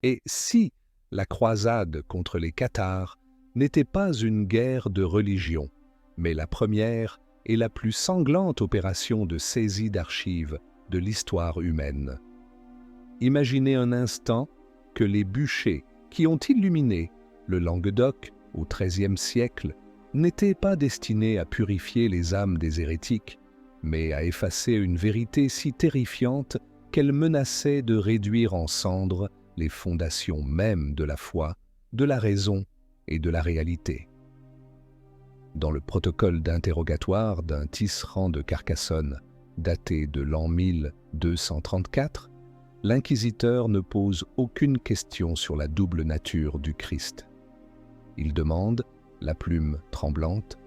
Et si la croisade contre les cathares n'était pas une guerre de religion, mais la première et la plus sanglante opération de saisie d'archives de l'histoire humaine. Imaginez un instant que les bûchers qui ont illuminé le Languedoc au XIIIe siècle n'étaient pas destinés à purifier les âmes des hérétiques, mais à effacer une vérité si terrifiante qu'elle menaçait de réduire en cendres les fondations mêmes de la foi, de la raison et de la réalité. Dans le protocole d'interrogatoire d'un tisserand de Carcassonne, daté de l'an 1234, l'inquisiteur ne pose aucune question sur la double nature du Christ. Il demande, la plume tremblante,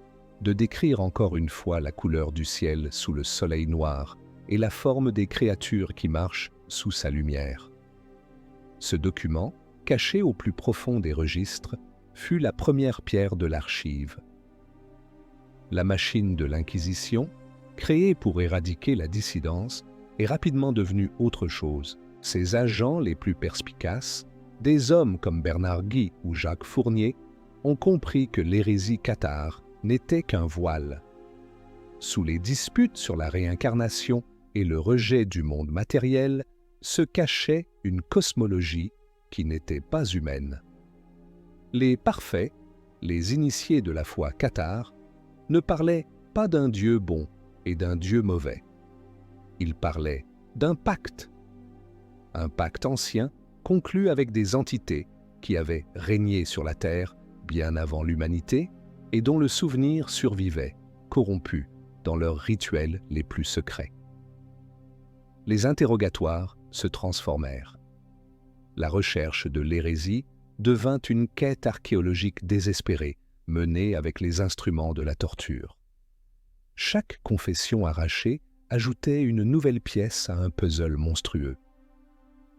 de décrire encore une fois la couleur du ciel sous le soleil noir et la forme des créatures qui marchent sous sa lumière. Ce document, caché au plus profond des registres, fut la première pierre de l'archive. La machine de l'Inquisition, créée pour éradiquer la dissidence, est rapidement devenue autre chose. Ses agents les plus perspicaces, des hommes comme Bernard Guy ou Jacques Fournier, ont compris que l'hérésie cathare n'était qu'un voile. Sous les disputes sur la réincarnation et le rejet du monde matériel, se cachait une cosmologie qui n'était pas humaine. Les parfaits, les initiés de la foi cathare, ne parlaient pas d'un Dieu bon et d'un Dieu mauvais. Ils parlaient d'un pacte. Un pacte ancien conclu avec des entités qui avaient régné sur la terre bien avant l'humanité et dont le souvenir survivait, corrompu, dans leurs rituels les plus secrets. Les interrogatoires se transformèrent. La recherche de l'hérésie devint une quête archéologique désespérée, menée avec les instruments de la torture. Chaque confession arrachée ajoutait une nouvelle pièce à un puzzle monstrueux.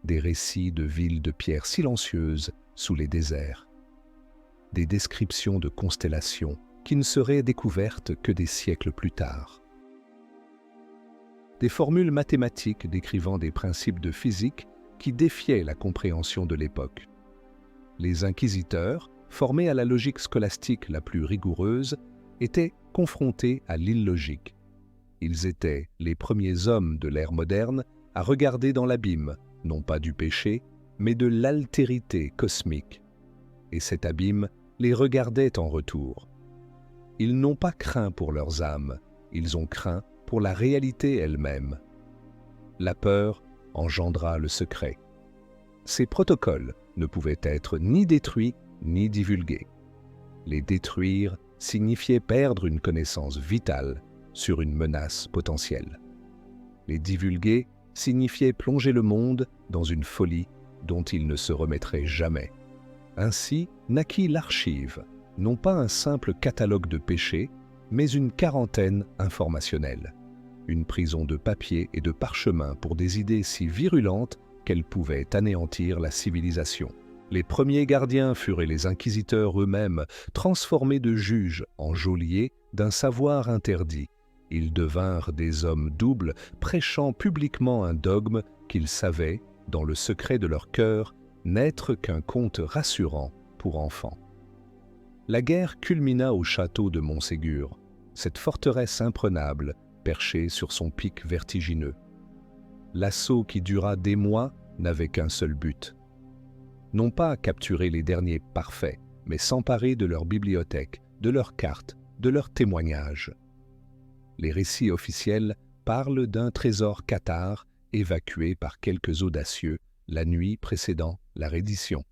Des récits de villes de pierre silencieuses sous les déserts. Des descriptions de constellations qui ne seraient découvertes que des siècles plus tard. Des formules mathématiques décrivant des principes de physique qui défiaient la compréhension de l'époque. Les inquisiteurs, formés à la logique scolastique la plus rigoureuse, étaient confrontés à l'illogique. Ils étaient les premiers hommes de l'ère moderne à regarder dans l'abîme, non pas du péché, mais de l'altérité cosmique. Et cet abîme les regardait en retour. Ils n'ont pas craint pour leurs âmes, ils ont craint pour la réalité elle-même. La peur engendra le secret. Ces protocoles ne pouvaient être ni détruits ni divulgués. Les détruire signifiait perdre une connaissance vitale sur une menace potentielle. Les divulguer signifiait plonger le monde dans une folie dont il ne se remettrait jamais. Ainsi naquit l'archive, non pas un simple catalogue de péchés, mais une quarantaine informationnelle. Une prison de papier et de parchemin pour des idées si virulentes qu'elles pouvaient anéantir la civilisation. Les premiers gardiens furent les inquisiteurs eux-mêmes, transformés de juges en geôliers d'un savoir interdit. Ils devinrent des hommes doubles, prêchant publiquement un dogme qu'ils savaient, dans le secret de leur cœur, n'être qu'un conte rassurant pour enfants. La guerre culmina au château de Montségur, cette forteresse imprenable, perchée sur son pic vertigineux. L'assaut qui dura des mois n'avait qu'un seul but. Non pas capturer les derniers parfaits, mais s'emparer de leur bibliothèque, de leurs cartes, de leurs témoignages. Les récits officiels parlent d'un trésor cathare évacué par quelques audacieux la nuit précédant la reddition.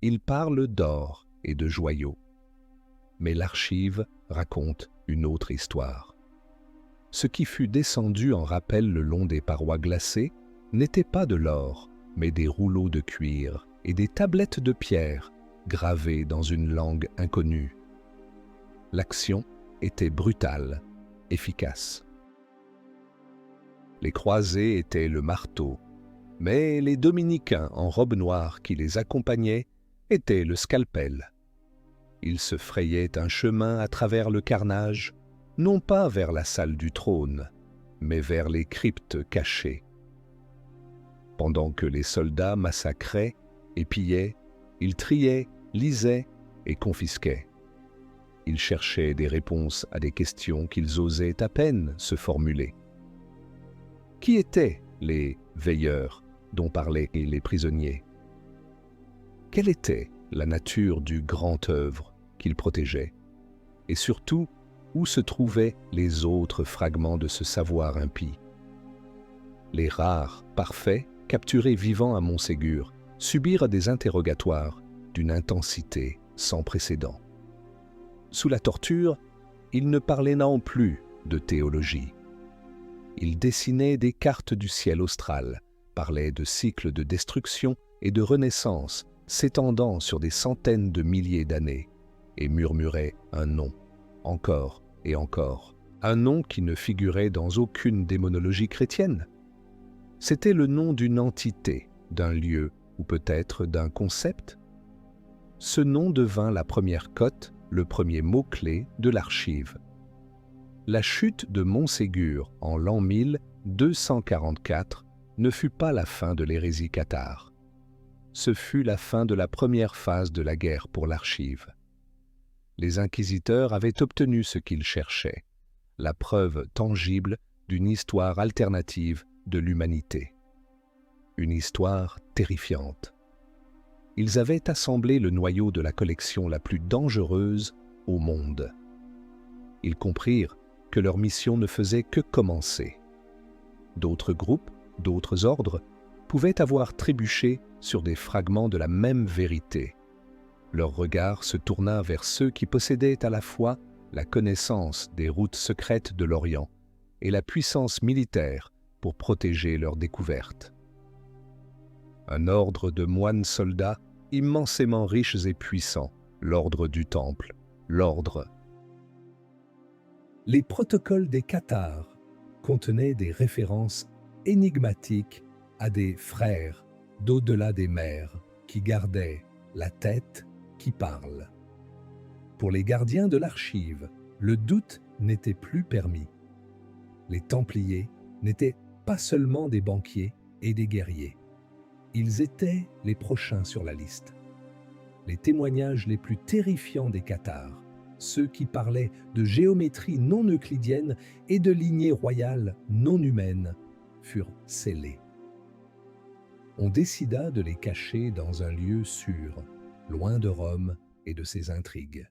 Ils parlent d'or et de joyaux. Mais l'archive raconte une autre histoire. Ce qui fut descendu en rappel le long des parois glacées n'était pas de l'or, mais des rouleaux de cuir et des tablettes de pierre gravées dans une langue inconnue. L'action était brutale, efficace. Les croisés étaient le marteau, mais les dominicains en robe noire qui les accompagnaient étaient le scalpel. Ils se frayaient un chemin à travers le carnage, non pas vers la salle du trône, mais vers les cryptes cachées. Pendant que les soldats massacraient, épiaient, ils triaient, lisaient et confisquaient. Ils cherchaient des réponses à des questions qu'ils osaient à peine se formuler. Qui étaient les veilleurs dont parlaient les prisonniers? Quelle était la nature du grand œuvre qu'ils protégeaient? Et surtout, où se trouvaient les autres fragments de ce savoir impie? Les rares, parfaits, capturés vivants à Montségur, subirent des interrogatoires d'une intensité sans précédent. Sous la torture, ils ne parlaient non plus de théologie. Ils dessinaient des cartes du ciel austral, parlaient de cycles de destruction et de renaissance s'étendant sur des centaines de milliers d'années, et murmuraient un nom, encore et encore, un nom qui ne figurait dans aucune démonologie chrétienne. C'était le nom d'une entité, d'un lieu ou peut-être d'un concept. Ce nom devint la première cote, le premier mot-clé de l'archive. La chute de Montségur en l'an 1244 ne fut pas la fin de l'hérésie cathare. Ce fut la fin de la première phase de la guerre pour l'archive. Les inquisiteurs avaient obtenu ce qu'ils cherchaient, la preuve tangible d'une histoire alternative de l'humanité. Une histoire terrifiante. Ils avaient assemblé le noyau de la collection la plus dangereuse au monde. Ils comprirent que leur mission ne faisait que commencer. D'autres groupes, d'autres ordres, pouvaient avoir trébuché sur des fragments de la même vérité. Leur regard se tourna vers ceux qui possédaient à la fois la connaissance des routes secrètes de l'Orient et la puissance militaire pour protéger leur découverte. Un ordre de moines soldats immensément riches et puissants, l'ordre du Temple, l'ordre. Les protocoles des cathares contenaient des références énigmatiques à des frères d'au-delà des mers qui gardaient la tête qui parle. Pour les gardiens de l'archive, le doute n'était plus permis. Les Templiers n'étaient pas seulement des banquiers et des guerriers. Ils étaient les prochains sur la liste. Les témoignages les plus terrifiants des cathares, ceux qui parlaient de géométrie non euclidienne et de lignées royales non humaines, furent scellés. On décida de les cacher dans un lieu sûr, loin de Rome et de ses intrigues.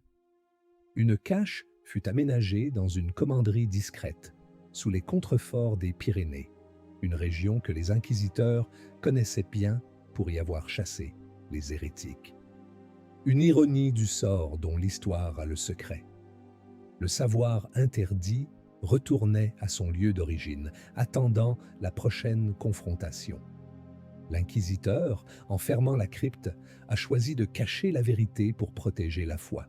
Une cache fut aménagée dans une commanderie discrète, sous les contreforts des Pyrénées, une région que les inquisiteurs connaissaient bien pour y avoir chassé les hérétiques. Une ironie du sort dont l'histoire a le secret. Le savoir interdit retournait à son lieu d'origine, attendant la prochaine confrontation. L'inquisiteur, en fermant la crypte, a choisi de cacher la vérité pour protéger la foi.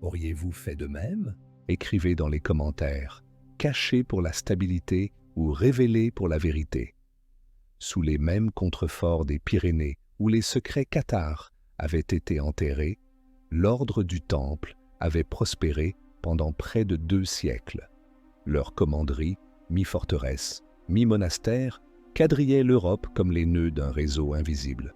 Auriez-vous fait de même? Écrivez dans les commentaires. Caché pour la stabilité ou révélé pour la vérité. Sous les mêmes contreforts des Pyrénées où les secrets cathares avaient été enterrés, l'ordre du Temple avait prospéré pendant près de 2 siècles. Leur commanderie, mi-forteresse, mi-monastère, quadrillaient l'Europe comme les nœuds d'un réseau invisible.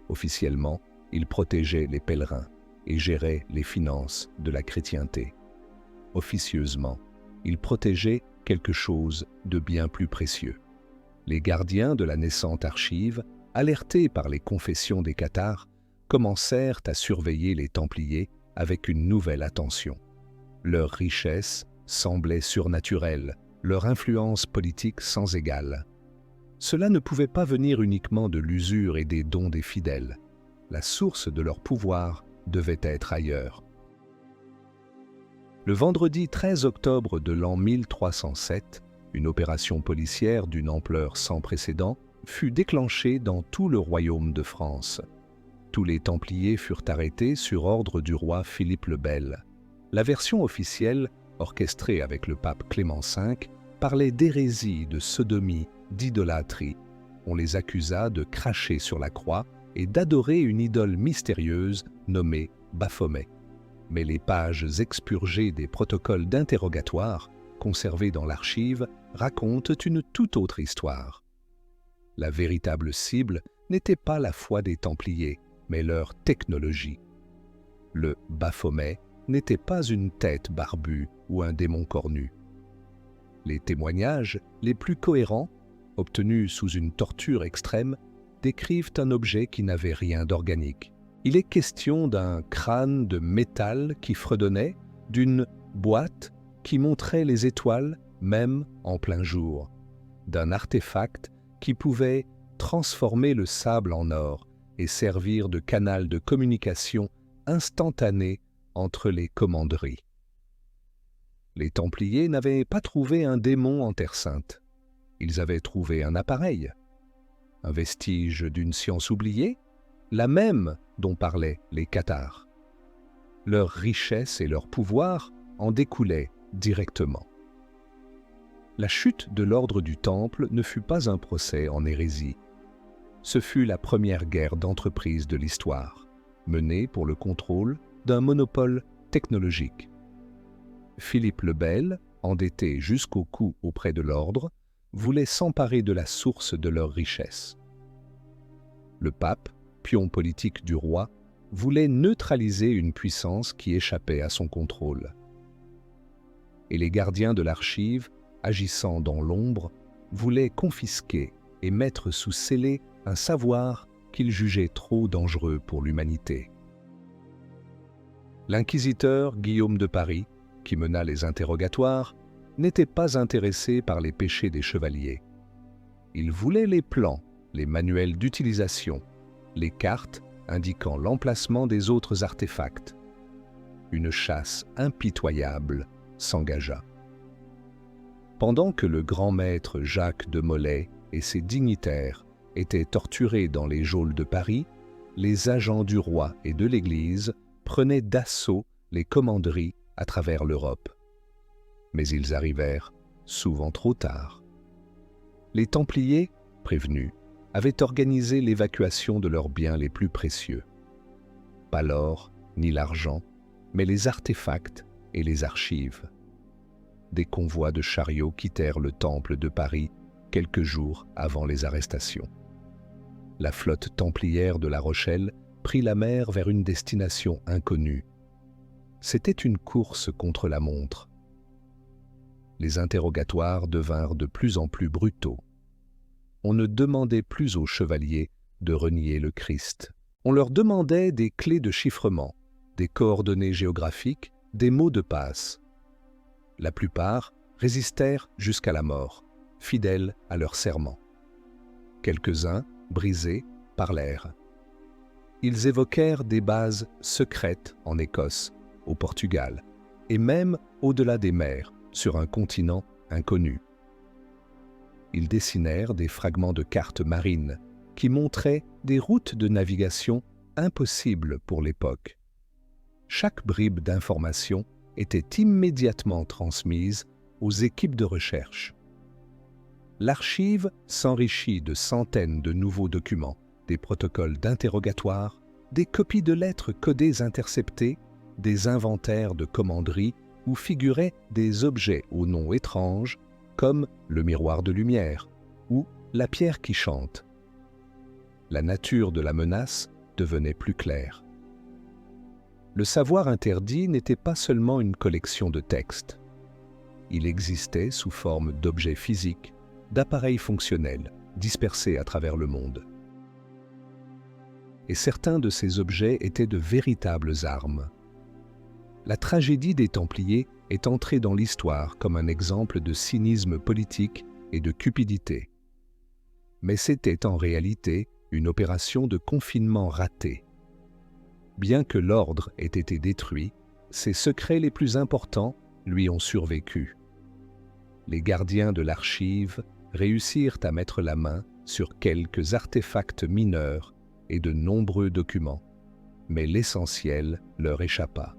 Officiellement, ils protégeaient les pèlerins et géraient les finances de la chrétienté. Officieusement, ils protégeaient quelque chose de bien plus précieux. Les gardiens de la naissante archive, alertés par les confessions des cathares, commencèrent à surveiller les Templiers avec une nouvelle attention. Leur richesse semblait surnaturelle, leur influence politique sans égale. Cela ne pouvait pas venir uniquement de l'usure et des dons des fidèles. La source de leur pouvoir devait être ailleurs. Le vendredi 13 octobre de l'an 1307, une opération policière d'une ampleur sans précédent fut déclenchée dans tout le royaume de France. Tous les Templiers furent arrêtés sur ordre du roi Philippe le Bel. La version officielle, orchestrée avec le pape Clément V, parlait d'hérésie, de sodomie, d'idolâtrie. On les accusa de cracher sur la croix et d'adorer une idole mystérieuse nommée Baphomet. Mais les pages expurgées des protocoles d'interrogatoire, conservés dans l'archive, racontent une toute autre histoire. La véritable cible n'était pas la foi des Templiers, mais leur technologie. Le Baphomet n'était pas une tête barbue ou un démon cornu. Les témoignages les plus cohérents, obtenus sous une torture extrême, décrivent un objet qui n'avait rien d'organique. Il est question d'un crâne de métal qui fredonnait, d'une boîte qui montrait les étoiles même en plein jour, d'un artefact qui pouvait transformer le sable en or et servir de canal de communication instantané entre les commanderies. Les Templiers n'avaient pas trouvé un démon en Terre Sainte. Ils avaient trouvé un appareil, un vestige d'une science oubliée, la même dont parlaient les cathares. Leur richesse et leur pouvoir en découlaient directement. La chute de l'ordre du Temple ne fut pas un procès en hérésie. Ce fut la première guerre d'entreprise de l'histoire, menée pour le contrôle d'un monopole technologique. Philippe le Bel, endetté jusqu'au cou auprès de l'ordre, voulait s'emparer de la source de leur richesse. Le pape, pion politique du roi, voulait neutraliser une puissance qui échappait à son contrôle. Et les gardiens de l'archive, agissant dans l'ombre, voulaient confisquer et mettre sous scellé un savoir qu'ils jugeaient trop dangereux pour l'humanité. L'inquisiteur Guillaume de Paris, qui mena les interrogatoires, n'était pas intéressé par les péchés des chevaliers. Il voulait les plans, les manuels d'utilisation, les cartes indiquant l'emplacement des autres artefacts. Une chasse impitoyable s'engagea. Pendant que le grand maître Jacques de Molay et ses dignitaires étaient torturés dans les geôles de Paris, les agents du roi et de l'Église prenaient d'assaut les commanderies à travers l'Europe. Mais ils arrivèrent souvent trop tard. Les Templiers, prévenus, avaient organisé l'évacuation de leurs biens les plus précieux. Pas l'or ni l'argent, mais les artefacts et les archives. Des convois de chariots quittèrent le Temple de Paris quelques jours avant les arrestations. La flotte templière de La Rochelle prit la mer vers une destination inconnue. C'était une course contre la montre. Les interrogatoires devinrent de plus en plus brutaux. On ne demandait plus aux chevaliers de renier le Christ. On leur demandait des clés de chiffrement, des coordonnées géographiques, des mots de passe. La plupart résistèrent jusqu'à la mort, fidèles à leur serment. Quelques-uns, brisés, parlèrent. Ils évoquèrent des bases secrètes en Écosse, au Portugal, et même au-delà des mers, sur un continent inconnu. Ils dessinèrent des fragments de cartes marines qui montraient des routes de navigation impossibles pour l'époque. Chaque bribe d'information était immédiatement transmise aux équipes de recherche. L'archive s'enrichit de centaines de nouveaux documents, des protocoles d'interrogatoire, des copies de lettres codées interceptées, des inventaires de commanderies où figuraient des objets aux noms étranges comme le miroir de lumière ou la pierre qui chante. La nature de la menace devenait plus claire. Le savoir interdit n'était pas seulement une collection de textes. Il existait sous forme d'objets physiques, d'appareils fonctionnels, dispersés à travers le monde. Et certains de ces objets étaient de véritables armes. La tragédie des Templiers est entrée dans l'histoire comme un exemple de cynisme politique et de cupidité. Mais c'était en réalité une opération de confinement ratée. Bien que l'ordre ait été détruit, ses secrets les plus importants lui ont survécu. Les gardiens de l'archive réussirent à mettre la main sur quelques artefacts mineurs et de nombreux documents, mais l'essentiel leur échappa.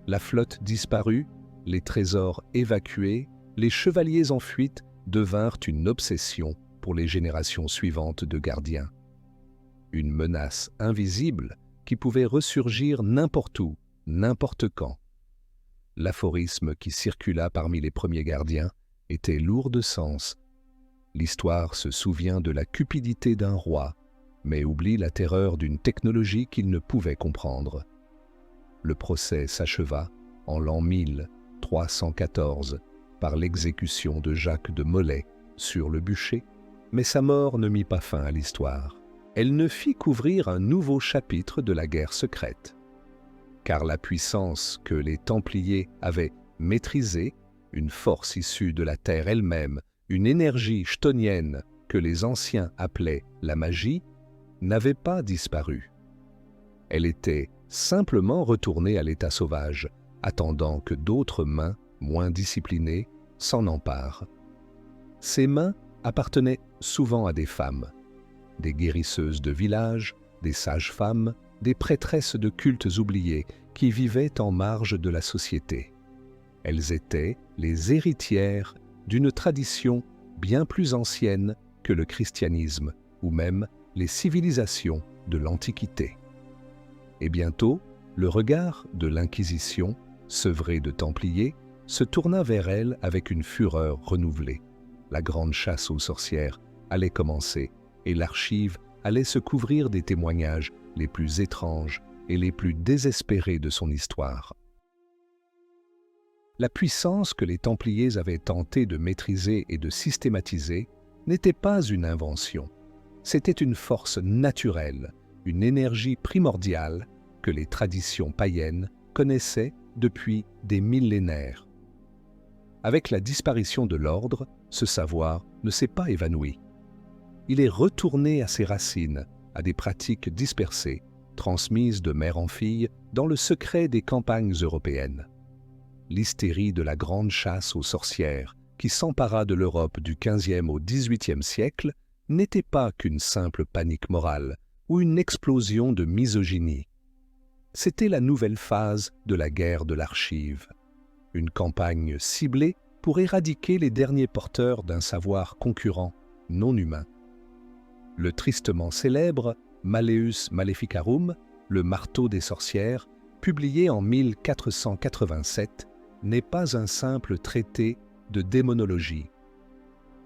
La flotte disparut, les trésors évacués, les chevaliers en fuite devinrent une obsession pour les générations suivantes de gardiens. Une menace invisible qui pouvait ressurgir n'importe où, n'importe quand. L'aphorisme qui circula parmi les premiers gardiens était lourd de sens. L'histoire se souvient de la cupidité d'un roi mais oublie la terreur d'une technologie qu'il ne pouvait comprendre. Le procès s'acheva en l'an 1314 par l'exécution de Jacques de Molay sur le bûcher, mais sa mort ne mit pas fin à l'histoire. Elle ne fit qu'ouvrir un nouveau chapitre de la guerre secrète. Car la puissance que les Templiers avaient maîtrisée, une force issue de la terre elle-même, une énergie chtonienne que les anciens appelaient la magie, n'avait pas disparu. Elle était simplement retournée à l'état sauvage, attendant que d'autres mains, moins disciplinées, s'en emparent. Ces mains appartenaient souvent à des femmes, des guérisseuses de village, des sages-femmes, des prêtresses de cultes oubliés qui vivaient en marge de la société. Elles étaient les héritières d'une tradition bien plus ancienne que le christianisme ou même les civilisations de l'Antiquité. Et bientôt, le regard de l'Inquisition, sevré de Templiers, se tourna vers elles avec une fureur renouvelée. La grande chasse aux sorcières allait commencer et l'archive allait se couvrir des témoignages les plus étranges et les plus désespérés de son histoire. La puissance que les Templiers avaient tenté de maîtriser et de systématiser n'était pas une invention. C'était une force naturelle, une énergie primordiale que les traditions païennes connaissaient depuis des millénaires. Avec la disparition de l'ordre, ce savoir ne s'est pas évanoui. Il est retourné à ses racines, à des pratiques dispersées, transmises de mère en fille dans le secret des campagnes européennes. L'hystérie de la grande chasse aux sorcières, qui s'empara de l'Europe du XVe au XVIIIe siècle, n'était pas qu'une simple panique morale ou une explosion de misogynie. C'était la nouvelle phase de la guerre de l'archive, une campagne ciblée pour éradiquer les derniers porteurs d'un savoir concurrent, non humain. Le tristement célèbre Malleus Maleficarum, le marteau des sorcières, publié en 1487, n'est pas un simple traité de démonologie.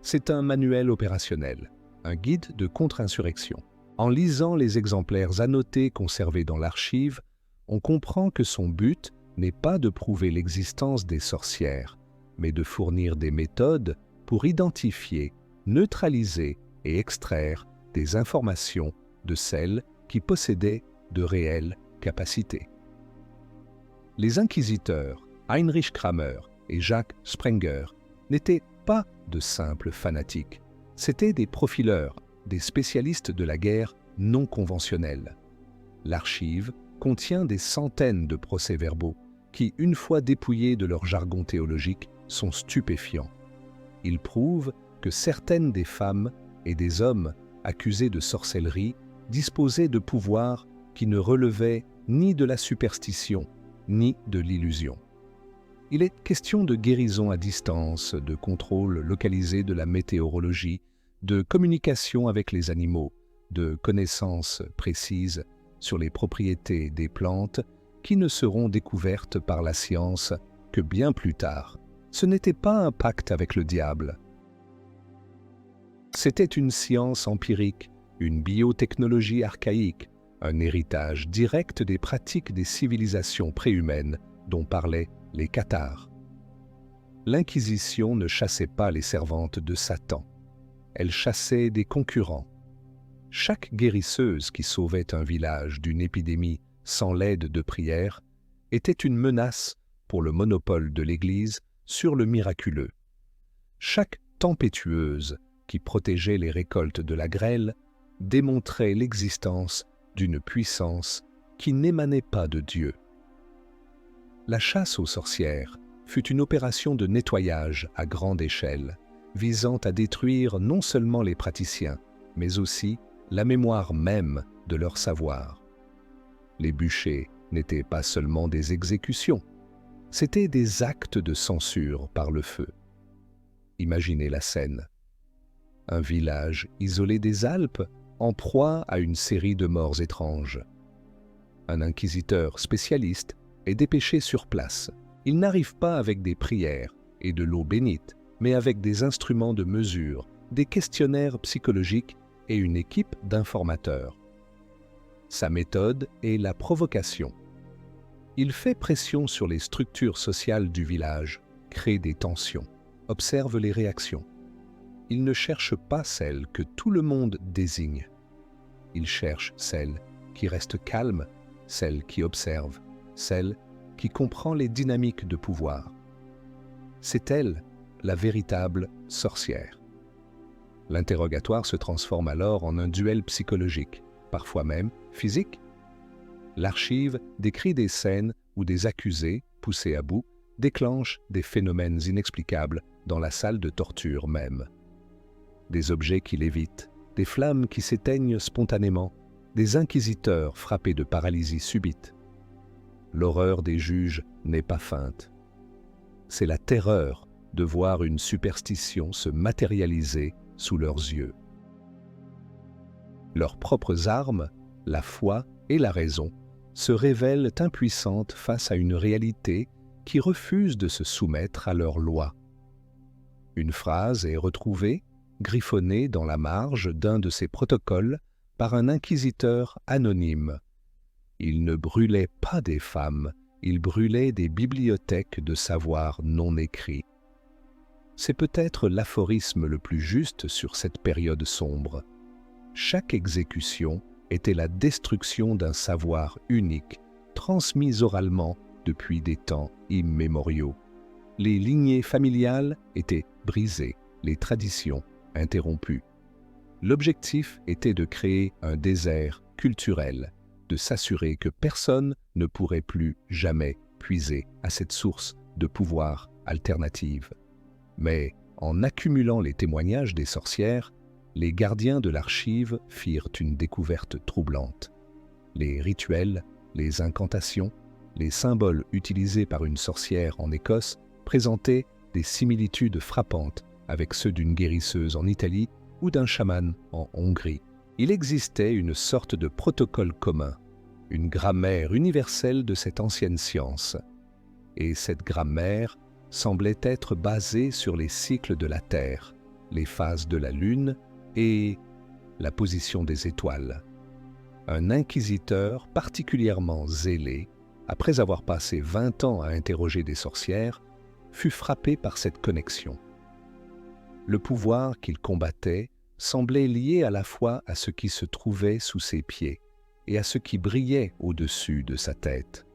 C'est un manuel opérationnel, un guide de contre-insurrection. En lisant les exemplaires annotés conservés dans l'archive, on comprend que son but n'est pas de prouver l'existence des sorcières, mais de fournir des méthodes pour identifier, neutraliser et extraire des informations de celles qui possédaient de réelles capacités. Les inquisiteurs Heinrich Kramer et Jacques Sprenger n'étaient pas de simples fanatiques, c'étaient des profileurs, des spécialistes de la guerre non conventionnelle. L'archive contient des centaines de procès-verbaux qui, une fois dépouillés de leur jargon théologique, sont stupéfiants. Ils prouvent que certaines des femmes et des hommes accusés de sorcellerie disposaient de pouvoirs qui ne relevaient ni de la superstition, ni de l'illusion. Il est question de guérison à distance, de contrôle localisé de la météorologie, de communication avec les animaux, de connaissances précises sur les propriétés des plantes qui ne seront découvertes par la science que bien plus tard. Ce n'était pas un pacte avec le diable. C'était une science empirique, une biotechnologie archaïque, un héritage direct des pratiques des civilisations préhumaines dont parlaient les cathares. L'Inquisition ne chassait pas les servantes de Satan. Elle chassait des concurrents. Chaque guérisseuse qui sauvait un village d'une épidémie sans l'aide de prière était une menace pour le monopole de l'Église sur le miraculeux. Chaque tempétueuse qui protégeait les récoltes de la grêle démontrait l'existence d'une puissance qui n'émanait pas de Dieu. La chasse aux sorcières fut une opération de nettoyage à grande échelle, visant à détruire non seulement les praticiens, mais aussi la mémoire même de leur savoir. Les bûchers n'étaient pas seulement des exécutions, c'étaient des actes de censure par le feu. Imaginez la scène. Un village isolé des Alpes, en proie à une série de morts étranges. Un inquisiteur spécialiste est dépêché sur place. Il n'arrive pas avec des prières et de l'eau bénite, mais avec des instruments de mesure, des questionnaires psychologiques et une équipe d'informateurs. Sa méthode est la provocation. Il fait pression sur les structures sociales du village, crée des tensions, observe les réactions. Il ne cherche pas celle que tout le monde désigne. Il cherche celle qui reste calme, celle qui observe, celle qui comprend les dynamiques de pouvoir. C'est elle, la véritable sorcière. L'interrogatoire se transforme alors en un duel psychologique, parfois même physique. L'archive décrit des scènes où des accusés, poussés à bout, déclenchent des phénomènes inexplicables dans la salle de torture même. Des objets qui lévitent, des flammes qui s'éteignent spontanément, des inquisiteurs frappés de paralysie subite. L'horreur des juges n'est pas feinte. C'est la terreur de voir une superstition se matérialiser sous leurs yeux. Leurs propres armes, la foi et la raison, se révèlent impuissantes face à une réalité qui refuse de se soumettre à leurs lois. Une phrase est retrouvée, griffonnée dans la marge d'un de ces protocoles par un inquisiteur anonyme. Il ne brûlait pas des femmes, il brûlait des bibliothèques de savoir non écrits. C'est peut-être l'aphorisme le plus juste sur cette période sombre. Chaque exécution était la destruction d'un savoir unique, transmis oralement depuis des temps immémoriaux. Les lignées familiales étaient brisées, les traditions interrompues. L'objectif était de créer un désert culturel, de s'assurer que personne ne pourrait plus jamais puiser à cette source de pouvoir alternative. Mais en accumulant les témoignages des sorcières, les gardiens de l'archive firent une découverte troublante. Les rituels, les incantations, les symboles utilisés par une sorcière en Écosse présentaient des similitudes frappantes avec ceux d'une guérisseuse en Italie ou d'un chaman en Hongrie. Il existait une sorte de protocole commun, une grammaire universelle de cette ancienne science. Et cette grammaire semblait être basée sur les cycles de la Terre, les phases de la Lune et la position des étoiles. Un inquisiteur particulièrement zélé, après avoir passé 20 ans à interroger des sorcières, fut frappé par cette connexion. Le pouvoir qu'il combattait semblait lié à la fois à ce qui se trouvait sous ses pieds et à ce qui brillait au-dessus de sa tête.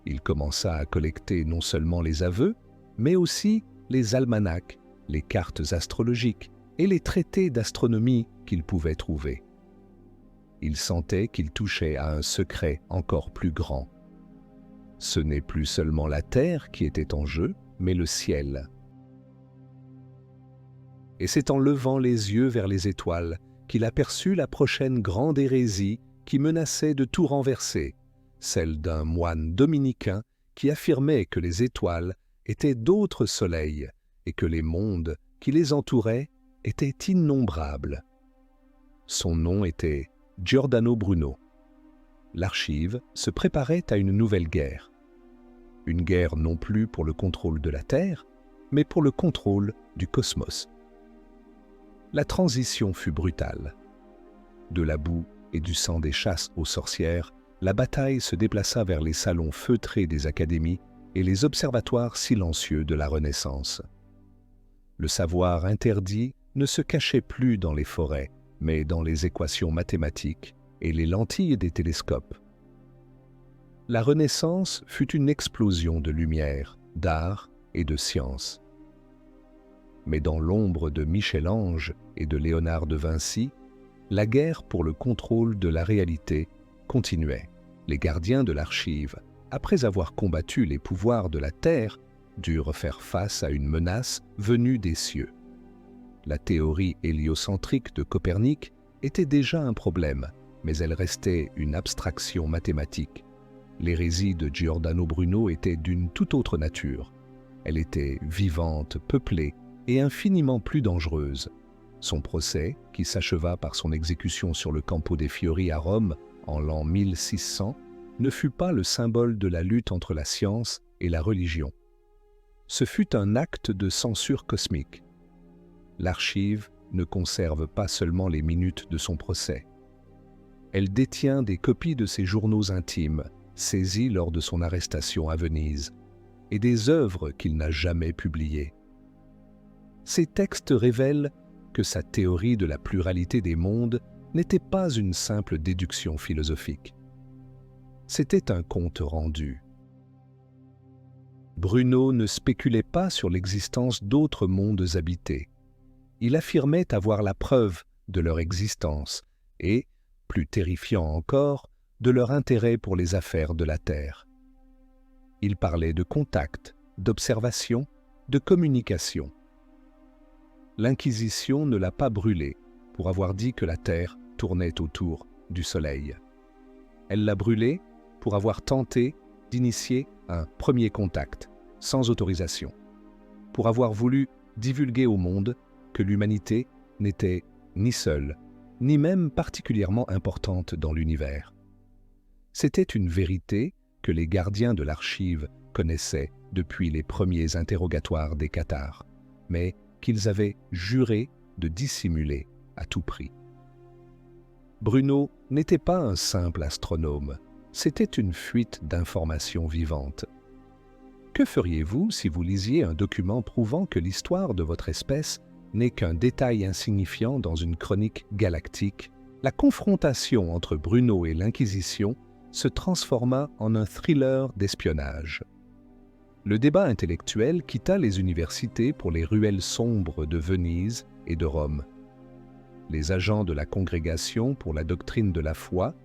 Il commença à collecter non seulement les aveux, mais aussi les almanachs, les cartes astrologiques et les traités d'astronomie qu'il pouvait trouver. Il sentait qu'il touchait à un secret encore plus grand. Ce n'est plus seulement la terre qui était en jeu, mais le ciel. Et c'est en levant les yeux vers les étoiles qu'il aperçut la prochaine grande hérésie qui menaçait de tout renverser, celle d'un moine dominicain qui affirmait que les étoiles étaient d'autres soleils et que les mondes qui les entouraient étaient innombrables. Son nom était Giordano Bruno. L'archive se préparait à une nouvelle guerre. Une guerre non plus pour le contrôle de la Terre, mais pour le contrôle du cosmos. La transition fut brutale. De la boue et du sang des chasses aux sorcières, la bataille se déplaça vers les salons feutrés des académies et les observatoires silencieux de la Renaissance. Le savoir interdit ne se cachait plus dans les forêts, mais dans les équations mathématiques et les lentilles des télescopes. La Renaissance fut une explosion de lumière, d'art et de science. Mais dans l'ombre de Michel-Ange et de Léonard de Vinci, la guerre pour le contrôle de la réalité continuait. Les gardiens de l'archive, après avoir combattu les pouvoirs de la Terre, durent faire face à une menace venue des cieux. La théorie héliocentrique de Copernic était déjà un problème, mais elle restait une abstraction mathématique. L'hérésie de Giordano Bruno était d'une toute autre nature. Elle était vivante, peuplée et infiniment plus dangereuse. Son procès, qui s'acheva par son exécution sur le Campo dei Fiori à Rome en l'an 1600, ne fut pas le symbole de la lutte entre la science et la religion. Ce fut un acte de censure cosmique. L'archive ne conserve pas seulement les minutes de son procès. Elle détient des copies de ses journaux intimes, saisis lors de son arrestation à Venise, et des œuvres qu'il n'a jamais publiées. Ces textes révèlent que sa théorie de la pluralité des mondes n'était pas une simple déduction philosophique. C'était un compte rendu. Bruno ne spéculait pas sur l'existence d'autres mondes habités. Il affirmait avoir la preuve de leur existence et, plus terrifiant encore, de leur intérêt pour les affaires de la Terre. Il parlait de contact, d'observation, de communication. L'Inquisition ne l'a pas brûlé pour avoir dit que la Terre tournait autour du Soleil. Elle l'a brûlé pour avoir tenté d'initier un premier contact, sans autorisation, pour avoir voulu divulguer au monde que l'humanité n'était ni seule, ni même particulièrement importante dans l'univers. C'était une vérité que les gardiens de l'archive connaissaient depuis les premiers interrogatoires des cathares, mais qu'ils avaient juré de dissimuler à tout prix. Bruno n'était pas un simple astronome, c'était une fuite d'informations vivantes. Que feriez-vous si vous lisiez un document prouvant que l'histoire de votre espèce n'est qu'un détail insignifiant dans une chronique galactique? La confrontation entre Bruno et l'Inquisition se transforma en un thriller d'espionnage. Le débat intellectuel quitta les universités pour les ruelles sombres de Venise et de Rome. Les agents de la Congrégation pour la doctrine de la foi,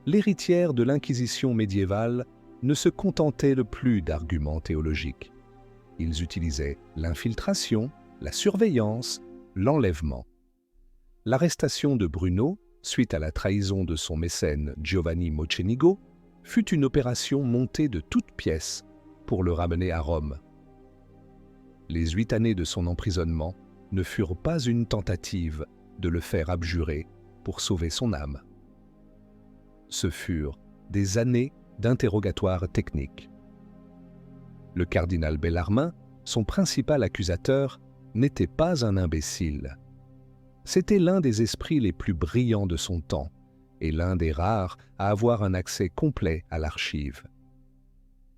l'héritière de l'Inquisition médiévale, ne se contentaient plus d'arguments théologiques. Ils utilisaient l'infiltration, la surveillance, l'enlèvement. L'arrestation de Bruno, suite à la trahison de son mécène Giovanni Mocenigo, fut une opération montée de toutes pièces pour le ramener à Rome. Les 8 années de son emprisonnement ne furent pas une tentative de le faire abjurer pour sauver son âme. Ce furent des années d'interrogatoires techniques. Le cardinal Bellarmin, son principal accusateur, n'était pas un imbécile. C'était l'un des esprits les plus brillants de son temps et l'un des rares à avoir un accès complet à l'archive.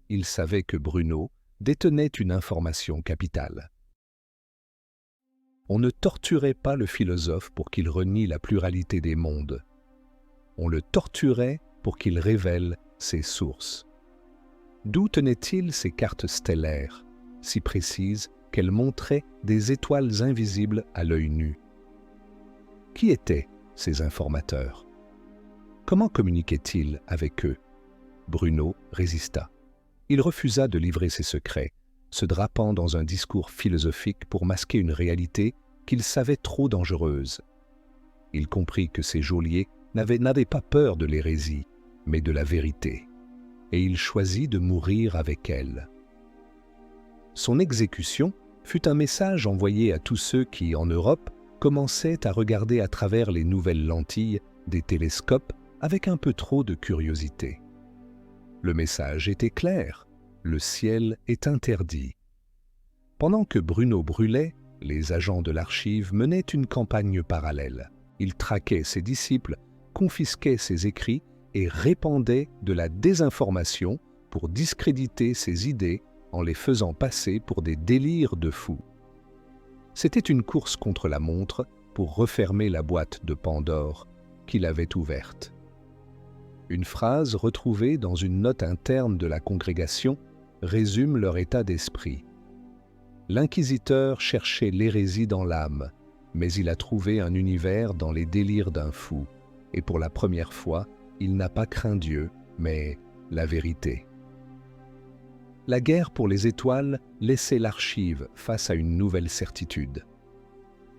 Il savait que Bruno détenait une information capitale. On ne torturait pas le philosophe pour qu'il renie la pluralité des mondes. On le torturait pour qu'il révèle ses sources. D'où tenaient-ils ces cartes stellaires, si précises qu'elles montraient des étoiles invisibles à l'œil nu? Qui étaient ces informateurs? Comment communiquaient-ils avec eux? Bruno résista. Il refusa de livrer ses secrets, se drapant dans un discours philosophique pour masquer une réalité qu'il savait trop dangereuse. Il comprit que ses geôliers n'avaient pas peur de l'hérésie, mais de la vérité, et il choisit de mourir avec elle. Son exécution fut un message envoyé à tous ceux qui, en Europe, commençaient à regarder à travers les nouvelles lentilles des télescopes avec un peu trop de curiosité. Le message était clair, le ciel est interdit. Pendant que Bruno brûlait, les agents de l'archive menaient une campagne parallèle. Ils traquaient ses disciples, confisquaient ses écrits et répandaient de la désinformation pour discréditer ses idées en les faisant passer pour des délires de fous. C'était une course contre la montre pour refermer la boîte de Pandore qu'il avait ouverte. Une phrase retrouvée dans une note interne de la congrégation résume leur état d'esprit. L'inquisiteur cherchait l'hérésie dans l'âme, mais il a trouvé un univers dans les délires d'un fou, et pour la première fois, il n'a pas craint Dieu, mais la vérité. La guerre pour les étoiles laissait l'archive face à une nouvelle certitude.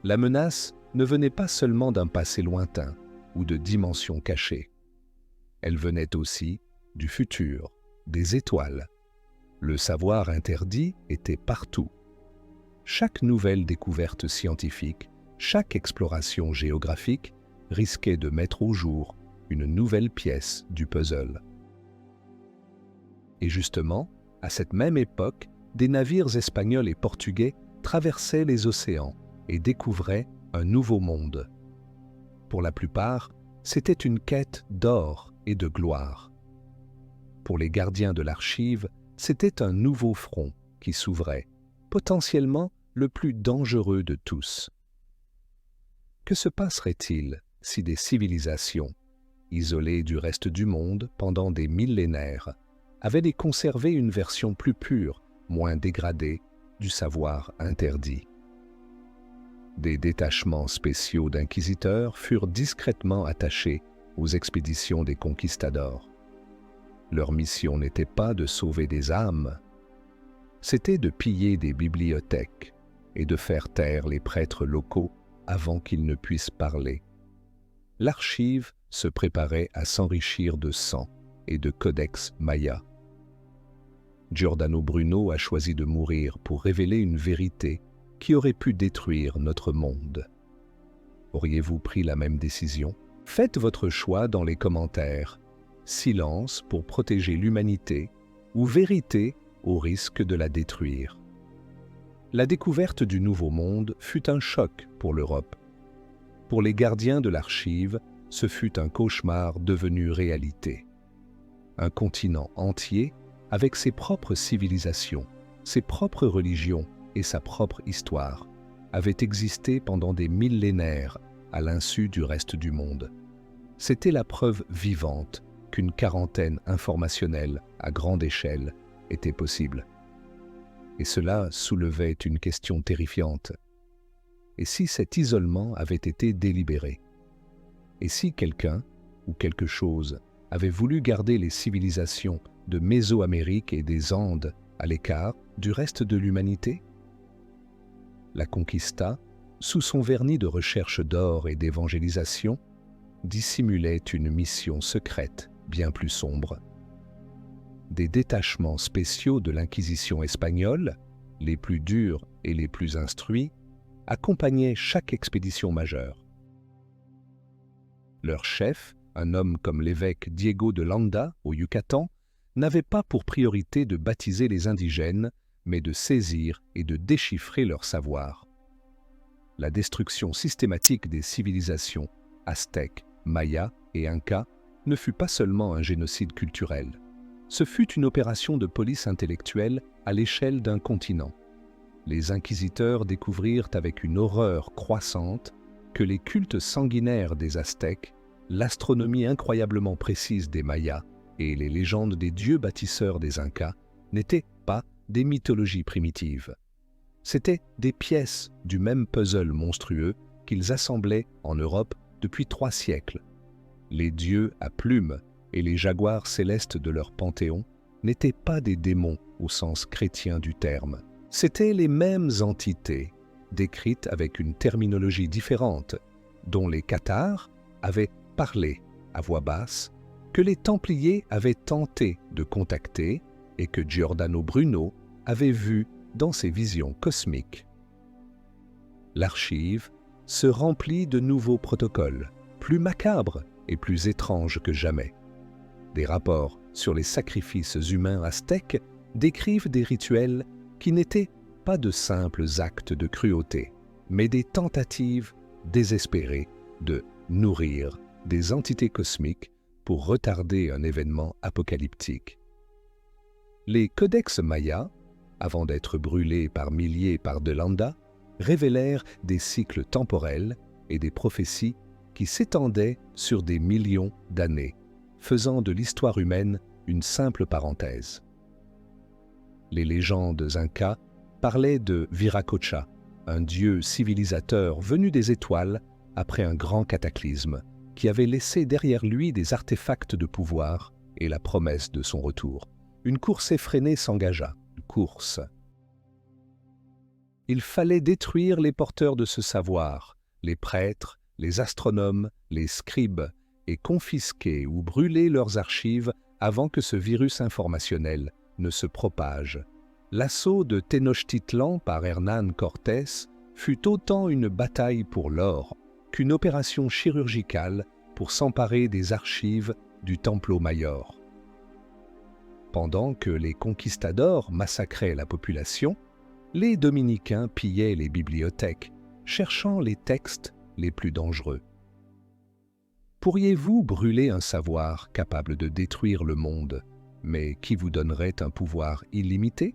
La menace ne venait pas seulement d'un passé lointain ou de dimensions cachées. Elle venait aussi du futur, des étoiles. Le savoir interdit était partout. Chaque nouvelle découverte scientifique, chaque exploration géographique risquait de mettre au jour une nouvelle pièce du puzzle. Et justement, à cette même époque, des navires espagnols et portugais traversaient les océans et découvraient un nouveau monde. Pour la plupart, c'était une quête d'or et de gloire. Pour les gardiens de l'archive, c'était un nouveau front qui s'ouvrait, potentiellement le plus dangereux de tous. Que se passerait-il si des civilisations, isolées du reste du monde pendant des millénaires, avaient conservé une version plus pure, moins dégradée, du savoir interdit? Des détachements spéciaux d'inquisiteurs furent discrètement attachés aux expéditions des conquistadors. Leur mission n'était pas de sauver des âmes, c'était de piller des bibliothèques et de faire taire les prêtres locaux avant qu'ils ne puissent parler. L'archive se préparait à s'enrichir de sang et de codex Maya. Giordano Bruno a choisi de mourir pour révéler une vérité qui aurait pu détruire notre monde. Auriez-vous pris la même décision? Faites votre choix dans les commentaires. Silence pour protéger l'humanité ou vérité au risque de la détruire. La découverte du Nouveau Monde fut un choc pour l'Europe. Pour les gardiens de l'archive, ce fut un cauchemar devenu réalité. Un continent entier, avec ses propres civilisations, ses propres religions et sa propre histoire, avait existé pendant des millénaires à l'insu du reste du monde. C'était la preuve vivante qu'une quarantaine informationnelle à grande échelle était possible. Et cela soulevait une question terrifiante. Et si cet isolement avait été délibéré? Et si quelqu'un ou quelque chose avait voulu garder les civilisations de Mésoamérique et des Andes à l'écart du reste de l'humanité? La Conquista, sous son vernis de recherche d'or et d'évangélisation, dissimulait une mission secrète bien plus sombre. Des détachements spéciaux de l'Inquisition espagnole, les plus durs et les plus instruits, accompagnaient chaque expédition majeure. Leur chef, un homme comme l'évêque Diego de Landa au Yucatan, n'avait pas pour priorité de baptiser les indigènes, mais de saisir et de déchiffrer leur savoir. La destruction systématique des civilisations aztèques, mayas et incas ne fut pas seulement un génocide culturel. Ce fut une opération de police intellectuelle à l'échelle d'un continent. Les inquisiteurs découvrirent avec une horreur croissante que les cultes sanguinaires des Aztèques, l'astronomie incroyablement précise des Mayas et les légendes des dieux bâtisseurs des Incas n'étaient pas des mythologies primitives. C'étaient des pièces du même puzzle monstrueux qu'ils assemblaient en Europe depuis 3 siècles. Les dieux à plumes et les jaguars célestes de leur panthéon n'étaient pas des démons au sens chrétien du terme. C'étaient les mêmes entités, décrites avec une terminologie différente, dont les cathares avaient parlé à voix basse, que les Templiers avaient tenté de contacter et que Giordano Bruno avait vu dans ses visions cosmiques. L'archive se remplit de nouveaux protocoles, plus macabres et plus étranges que jamais. Des rapports sur les sacrifices humains aztèques décrivent des rituels qui n'étaient pas de simples actes de cruauté, mais des tentatives désespérées de nourrir des entités cosmiques pour retarder un événement apocalyptique. Les codex mayas, avant d'être brûlés par milliers par de Landa, révélèrent des cycles temporels et des prophéties qui s'étendaient sur des millions d'années, faisant de l'histoire humaine une simple parenthèse. Les légendes incas parlaient de Viracocha, un dieu civilisateur venu des étoiles après un grand cataclysme, qui avait laissé derrière lui des artefacts de pouvoir et la promesse de son retour. Une course effrénée s'engagea. Course. Il fallait détruire les porteurs de ce savoir, les prêtres, les astronomes, les scribes, et confisquer ou brûler leurs archives avant que ce virus informationnel ne se propage. L'assaut de Tenochtitlan par Hernán Cortés fut autant une bataille pour l'or qu'une opération chirurgicale pour s'emparer des archives du Templo Mayor. Pendant que les conquistadors massacraient la population, les dominicains pillaient les bibliothèques cherchant les textes les plus dangereux. Pourriez-vous brûler un savoir capable de détruire le monde, mais qui vous donnerait un pouvoir illimité?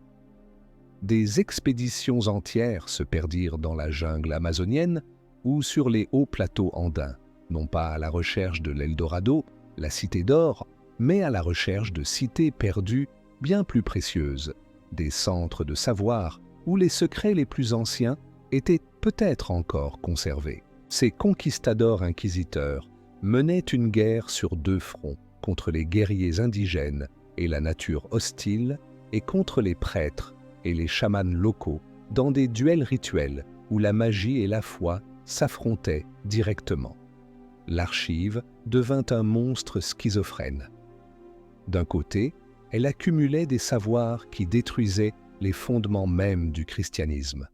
Des expéditions entières se perdirent dans la jungle amazonienne ou sur les hauts plateaux andins, non pas à la recherche de l'Eldorado, la cité d'or, mais à la recherche de cités perdues bien plus précieuses, des centres de savoir où les secrets les plus anciens étaient peut-être encore conservés. Ces conquistadors inquisiteurs menaient une guerre sur deux fronts, contre les guerriers indigènes et la nature hostile, et contre les prêtres et les chamans locaux, dans des duels rituels où la magie et la foi s'affrontaient directement. L'archive devint un monstre schizophrène. D'un côté, elle accumulait des savoirs qui détruisaient les fondements mêmes du christianisme.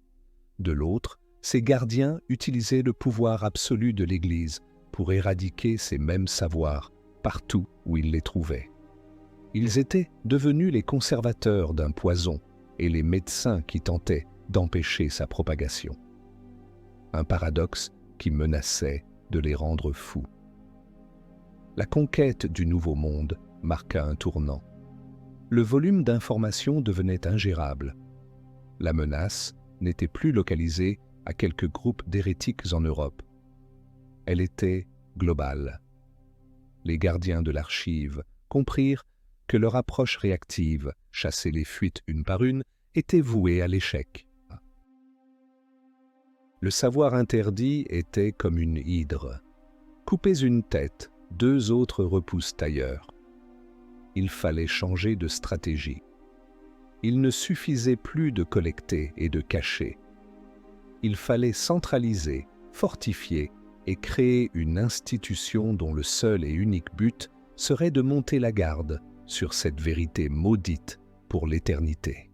De l'autre, ses gardiens utilisaient le pouvoir absolu de l'Église pour éradiquer ces mêmes savoirs partout où ils les trouvaient. Ils étaient devenus les conservateurs d'un poison et les médecins qui tentaient d'empêcher sa propagation. Un paradoxe qui menaçait de les rendre fous. La conquête du Nouveau Monde marqua un tournant. Le volume d'informations devenait ingérable. La menace n'était plus localisée à quelques groupes d'hérétiques en Europe. Elle était globale. Les gardiens de l'archive comprirent que leur approche réactive, chasser les fuites une par une, était vouée à l'échec. Le savoir interdit était comme une hydre. Coupez une tête, deux autres repoussent ailleurs. Il fallait changer de stratégie. Il ne suffisait plus de collecter et de cacher. Il fallait centraliser, fortifier et créer une institution dont le seul et unique but serait de monter la garde sur cette vérité maudite pour l'éternité.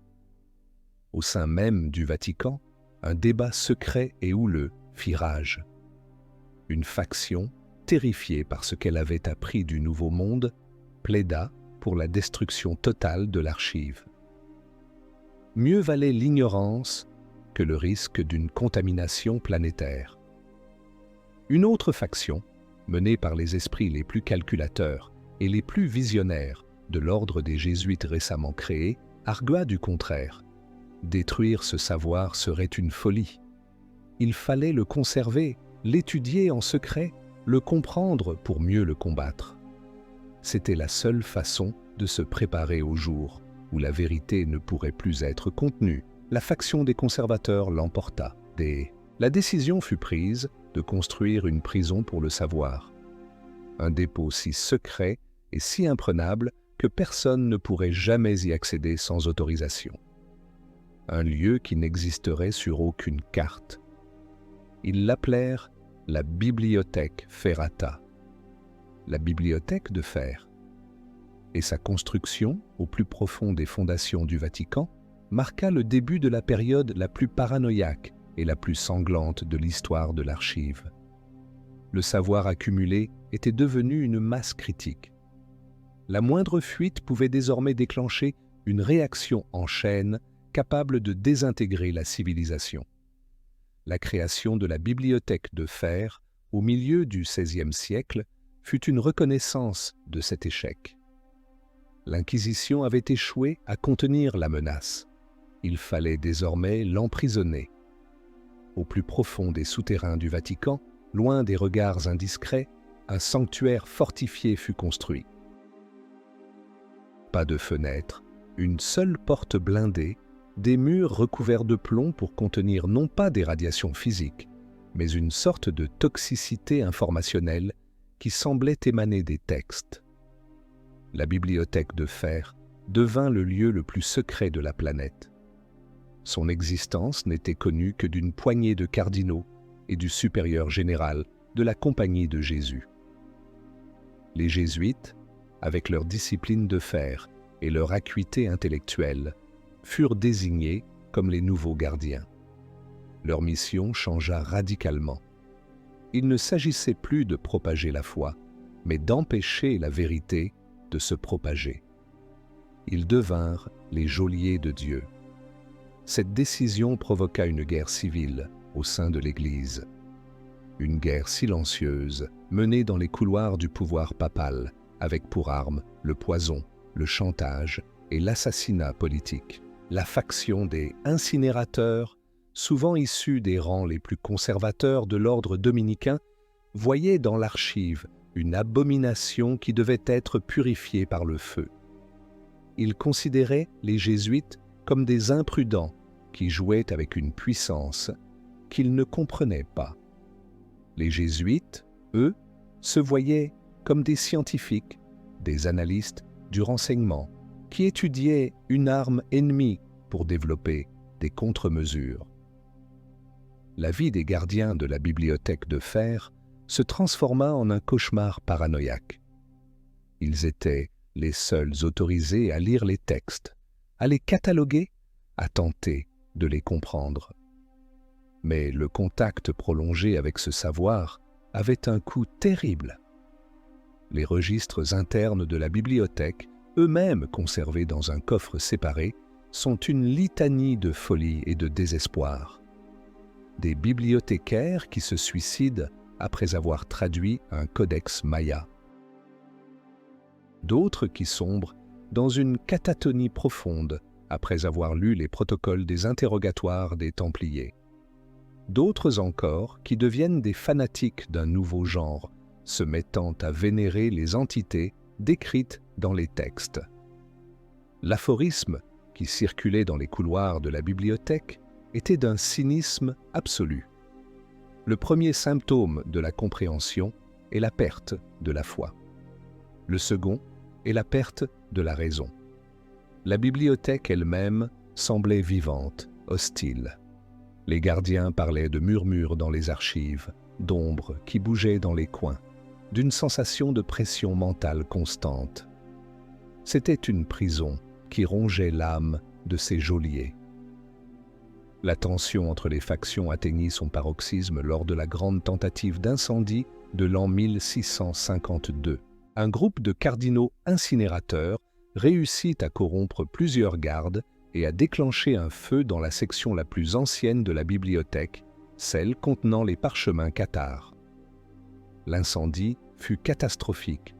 Au sein même du Vatican, un débat secret et houleux fit rage. Une faction, terrifiée par ce qu'elle avait appris du Nouveau Monde, plaida pour la destruction totale de l'archive. Mieux valait l'ignorance que le risque d'une contamination planétaire. Une autre faction, menée par les esprits les plus calculateurs et les plus visionnaires de l'ordre des Jésuites récemment créés, argua du contraire. Détruire ce savoir serait une folie. Il fallait le conserver, l'étudier en secret, le comprendre pour mieux le combattre. C'était la seule façon de se préparer au jour où la vérité ne pourrait plus être contenue. La faction des conservateurs l'emporta. La décision fut prise de construire une prison pour le savoir. Un dépôt si secret et si imprenable que personne ne pourrait jamais y accéder sans autorisation. Un lieu qui n'existerait sur aucune carte. Ils l'appelèrent la Bibliothèque Ferrata, la bibliothèque de fer. Et sa construction, au plus profond des fondations du Vatican, marqua le début de la période la plus paranoïaque et la plus sanglante de l'histoire de l'archive. Le savoir accumulé était devenu une masse critique. La moindre fuite pouvait désormais déclencher une réaction en chaîne capable de désintégrer la civilisation. La création de la bibliothèque de fer au milieu du XVIe siècle fut une reconnaissance de cet échec. L'Inquisition avait échoué à contenir la menace. Il fallait désormais l'emprisonner. Au plus profond des souterrains du Vatican, loin des regards indiscrets, un sanctuaire fortifié fut construit. Pas de fenêtres, une seule porte blindée, des murs recouverts de plomb pour contenir non pas des radiations physiques, mais une sorte de toxicité informationnelle qui semblait émaner des textes. La bibliothèque de fer devint le lieu le plus secret de la planète. Son existence n'était connue que d'une poignée de cardinaux et du supérieur général de la Compagnie de Jésus. Les jésuites, avec leur discipline de fer et leur acuité intellectuelle, furent désignés comme les nouveaux gardiens. Leur mission changea radicalement. Il ne s'agissait plus de propager la foi, mais d'empêcher la vérité de se propager. Ils devinrent les geôliers de Dieu. Cette décision provoqua une guerre civile au sein de l'Église. Une guerre silencieuse menée dans les couloirs du pouvoir papal, avec pour armes le poison, le chantage et l'assassinat politique. La faction des incinérateurs, souvent issue des rangs les plus conservateurs de l'ordre dominicain, voyait dans l'archive une abomination qui devait être purifiée par le feu. Il considérait les jésuites comme des imprudents qui jouaient avec une puissance qu'ils ne comprenaient pas. Les jésuites, eux, se voyaient comme des scientifiques, des analystes du renseignement, qui étudiaient une arme ennemie pour développer des contre-mesures. La vie des gardiens de la bibliothèque de fer se transforma en un cauchemar paranoïaque. Ils étaient les seuls autorisés à lire les textes, à les cataloguer, à tenter de les comprendre. Mais le contact prolongé avec ce savoir avait un coût terrible. Les registres internes de la bibliothèque, eux-mêmes conservés dans un coffre séparé, sont une litanie de folie et de désespoir. Des bibliothécaires qui se suicident après avoir traduit un codex maya. D'autres qui sombrent dans une catatonie profonde après avoir lu les protocoles des interrogatoires des Templiers. D'autres encore qui deviennent des fanatiques d'un nouveau genre, se mettant à vénérer les entités décrites dans les textes. L'aphorisme qui circulait dans les couloirs de la bibliothèque était d'un cynisme absolu. Le premier symptôme de la compréhension est la perte de la foi. Le second est la perte de la raison. La bibliothèque elle-même semblait vivante, hostile. Les gardiens parlaient de murmures dans les archives, d'ombres qui bougeaient dans les coins, d'une sensation de pression mentale constante. C'était une prison qui rongeait l'âme de ses geôliers. La tension entre les factions atteignit son paroxysme lors de la grande tentative d'incendie de l'an 1652. Un groupe de cardinaux incinérateurs réussit à corrompre plusieurs gardes et à déclencher un feu dans la section la plus ancienne de la bibliothèque, celle contenant les parchemins cathares. L'incendie fut catastrophique.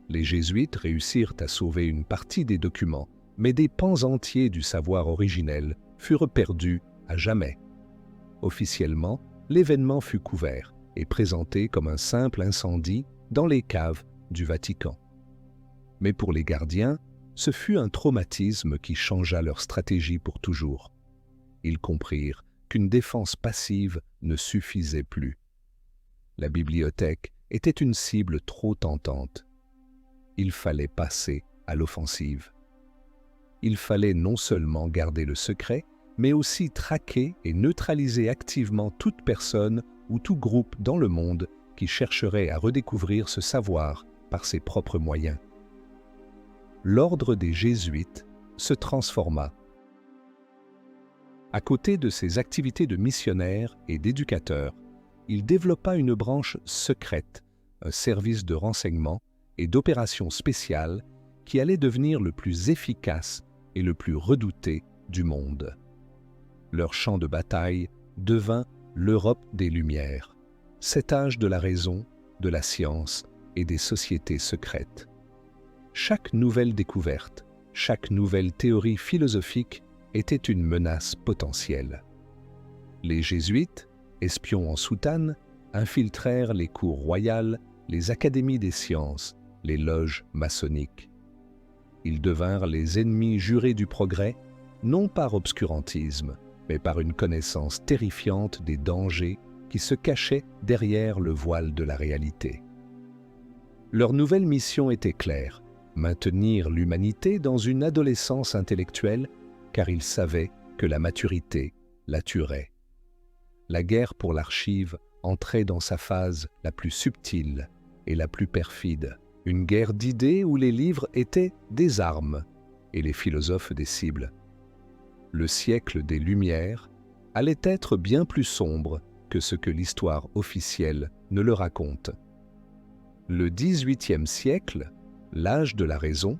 Les jésuites réussirent à sauver une partie des documents, mais des pans entiers du savoir originel furent perdus à jamais. Officiellement, l'événement fut couvert et présenté comme un simple incendie dans les caves du Vatican. Mais pour les gardiens, ce fut un traumatisme qui changea leur stratégie pour toujours. Ils comprirent qu'une défense passive ne suffisait plus. La bibliothèque était une cible trop tentante. Il fallait passer à l'offensive. Il fallait non seulement garder le secret, mais aussi traquer et neutraliser activement toute personne ou tout groupe dans le monde qui chercherait à redécouvrir ce savoir par ses propres moyens. L'ordre des Jésuites se transforma. À côté de ses activités de missionnaire et d'éducateur, il développa une branche secrète, un service de renseignement et d'opérations spéciales qui allait devenir le plus efficace et le plus redouté du monde. Leur champ de bataille devint l'Europe des Lumières, cet âge de la raison, de la science et des sociétés secrètes. Chaque nouvelle découverte, chaque nouvelle théorie philosophique était une menace potentielle. Les jésuites, espions en soutane, infiltrèrent les cours royales, les académies des sciences, les loges maçonniques. Ils devinrent les ennemis jurés du progrès, non par obscurantisme, mais par une connaissance terrifiante des dangers qui se cachaient derrière le voile de la réalité. Leur nouvelle mission était claire: maintenir l'humanité dans une adolescence intellectuelle, car ils savaient que la maturité la tuerait. La guerre pour l'archive entrait dans sa phase la plus subtile et la plus perfide, une guerre d'idées où les livres étaient des armes et les philosophes des cibles. Le siècle des Lumières allait être bien plus sombre que ce que l'histoire officielle ne le raconte. Le XVIIIe siècle, l'âge de la raison,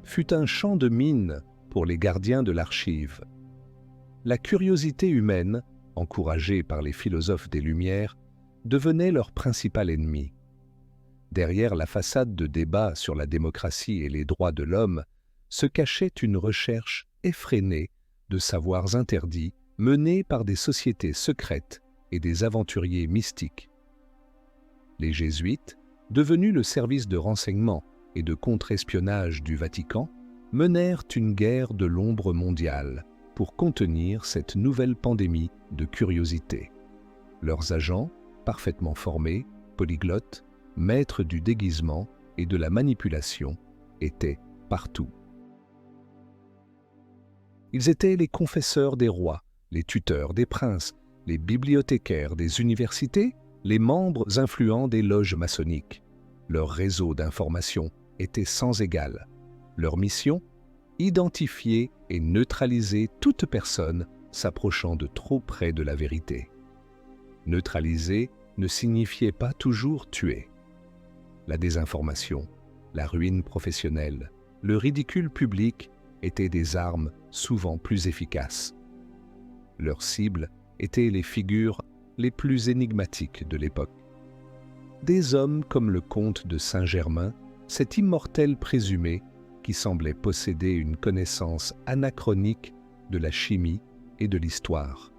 fut un champ de mines pour les gardiens de l'archive. La curiosité humaine encouragés par les philosophes des Lumières, devenait leur principal ennemi. Derrière la façade de débat sur la démocratie et les droits de l'homme se cachait une recherche effrénée de savoirs interdits menée par des sociétés secrètes et des aventuriers mystiques. Les Jésuites, devenus le service de renseignement et de contre-espionnage du Vatican, menèrent une guerre de l'ombre mondiale pour contenir cette nouvelle pandémie de curiosité. Leurs agents, parfaitement formés, polyglottes, maîtres du déguisement et de la manipulation, étaient partout. Ils étaient les confesseurs des rois, les tuteurs des princes, les bibliothécaires des universités, les membres influents des loges maçonniques. Leur réseau d'information était sans égal. Leur mission ? Identifier et neutraliser toute personne s'approchant de trop près de la vérité. Neutraliser ne signifiait pas toujours tuer. La désinformation, la ruine professionnelle, le ridicule public étaient des armes souvent plus efficaces. Leur cible étaient les figures les plus énigmatiques de l'époque. Des hommes comme le comte de Saint-Germain, cet immortel présumé qui semblait posséder une connaissance anachronique de la chimie et de l'histoire.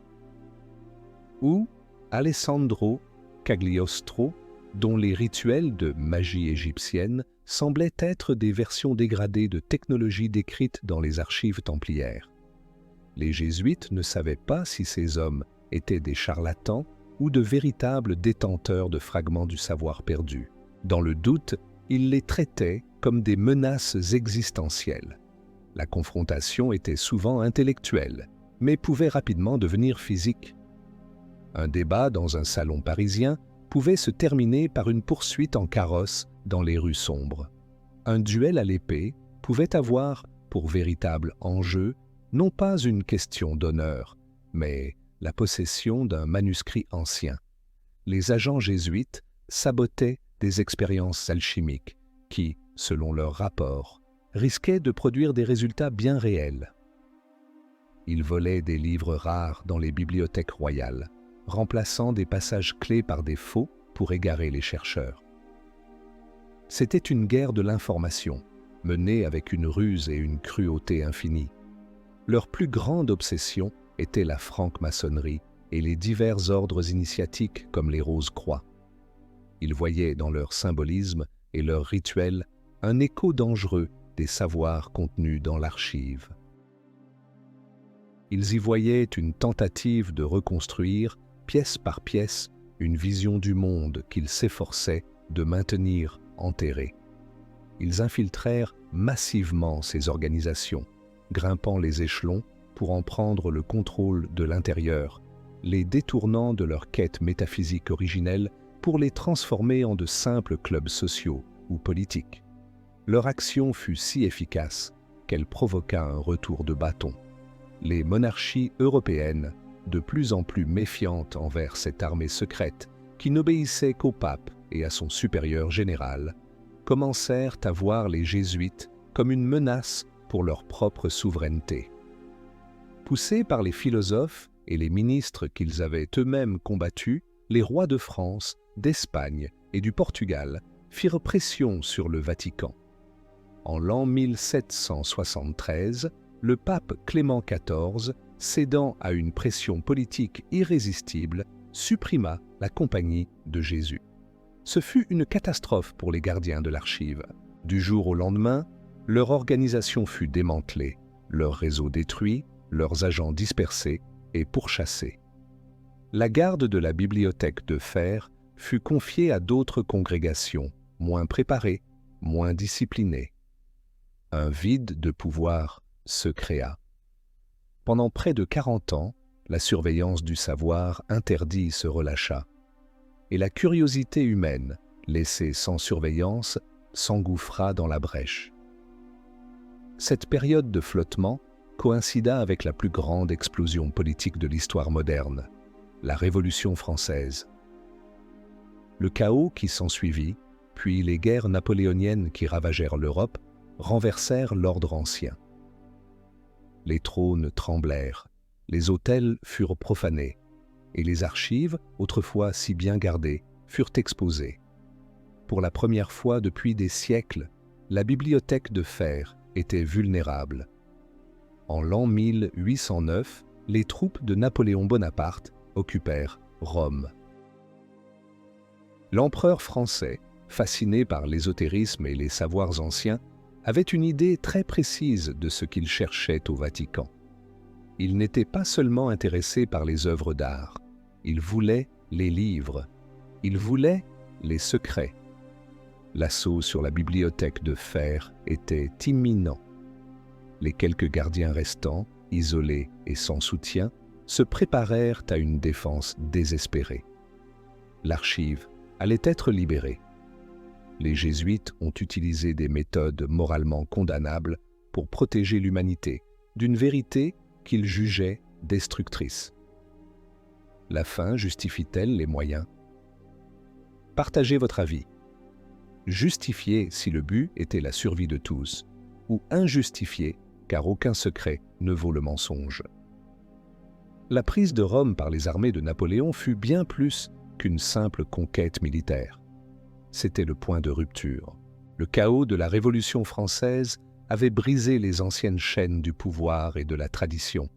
Ou Alessandro Cagliostro, dont les rituels de magie égyptienne semblaient être des versions dégradées de technologies décrites dans les archives templières. Les jésuites ne savaient pas si ces hommes étaient des charlatans ou de véritables détenteurs de fragments du savoir perdu. Dans le doute, ils les traitaient comme des menaces existentielles. La confrontation était souvent intellectuelle, mais pouvait rapidement devenir physique. Un débat dans un salon parisien pouvait se terminer par une poursuite en carrosse dans les rues sombres. Un duel à l'épée pouvait avoir pour véritable enjeu non pas une question d'honneur, mais la possession d'un manuscrit ancien. Les agents jésuites sabotaient des expériences alchimiques qui, selon leurs rapports, risquaient de produire des résultats bien réels. Ils volaient des livres rares dans les bibliothèques royales, remplaçant des passages clés par des faux pour égarer les chercheurs. C'était une guerre de l'information, menée avec une ruse et une cruauté infinie. Leur plus grande obsession était la franc-maçonnerie et les divers ordres initiatiques comme les Rose-Croix. Ils voyaient dans leur symbolisme et leurs rituels un écho dangereux des savoirs contenus dans l'archive. Ils y voyaient une tentative de reconstruire, pièce par pièce, une vision du monde qu'ils s'efforçaient de maintenir enterrée. Ils infiltrèrent massivement ces organisations, grimpant les échelons pour en prendre le contrôle de l'intérieur, les détournant de leur quête métaphysique originelle pour les transformer en de simples clubs sociaux ou politiques. Leur action fut si efficace qu'elle provoqua un retour de bâton. Les monarchies européennes, de plus en plus méfiantes envers cette armée secrète qui n'obéissait qu'au pape et à son supérieur général, commencèrent à voir les jésuites comme une menace pour leur propre souveraineté. Poussés par les philosophes et les ministres qu'ils avaient eux-mêmes combattus, les rois de France, d'Espagne et du Portugal firent pression sur le Vatican. En l'an 1773, le pape Clément XIV, cédant à une pression politique irrésistible, supprima la Compagnie de Jésus. Ce fut une catastrophe pour les gardiens de l'archive. Du jour au lendemain, leur organisation fut démantelée, leur réseau détruit, leurs agents dispersés et pourchassés. La garde de la bibliothèque de fer fut confiée à d'autres congrégations, moins préparées, moins disciplinées. Un vide de pouvoir se créa. Pendant près de 40 ans, la surveillance du savoir interdit se relâcha, et la curiosité humaine, laissée sans surveillance, s'engouffra dans la brèche. Cette période de flottement coïncida avec la plus grande explosion politique de l'histoire moderne, la Révolution française. Le chaos qui s'ensuivit, puis les guerres napoléoniennes qui ravagèrent l'Europe, renversèrent l'ordre ancien. Les trônes tremblèrent, les autels furent profanés, et les archives, autrefois si bien gardées, furent exposées. Pour la première fois depuis des siècles, la bibliothèque de fer était vulnérable. En l'an 1809, les troupes de Napoléon Bonaparte occupèrent Rome. L'empereur français, fasciné par l'ésotérisme et les savoirs anciens, avait une idée très précise de ce qu'il cherchait au Vatican. Il n'était pas seulement intéressé par les œuvres d'art, il voulait les livres, il voulait les secrets. L'assaut sur la bibliothèque de fer était imminent. Les quelques gardiens restants, isolés et sans soutien, se préparèrent à une défense désespérée. L'archive allait être libérée. Les jésuites ont utilisé des méthodes moralement condamnables pour protéger l'humanité d'une vérité qu'ils jugeaient destructrice. La fin justifie-t-elle les moyens? Partagez votre avis. Justifié si le but était la survie de tous, ou injustifié car aucun secret ne vaut le mensonge. La prise de Rome par les armées de Napoléon fut bien plus qu'une simple conquête militaire. C'était le point de rupture. Le chaos de la Révolution française avait brisé les anciennes chaînes du pouvoir et de la tradition.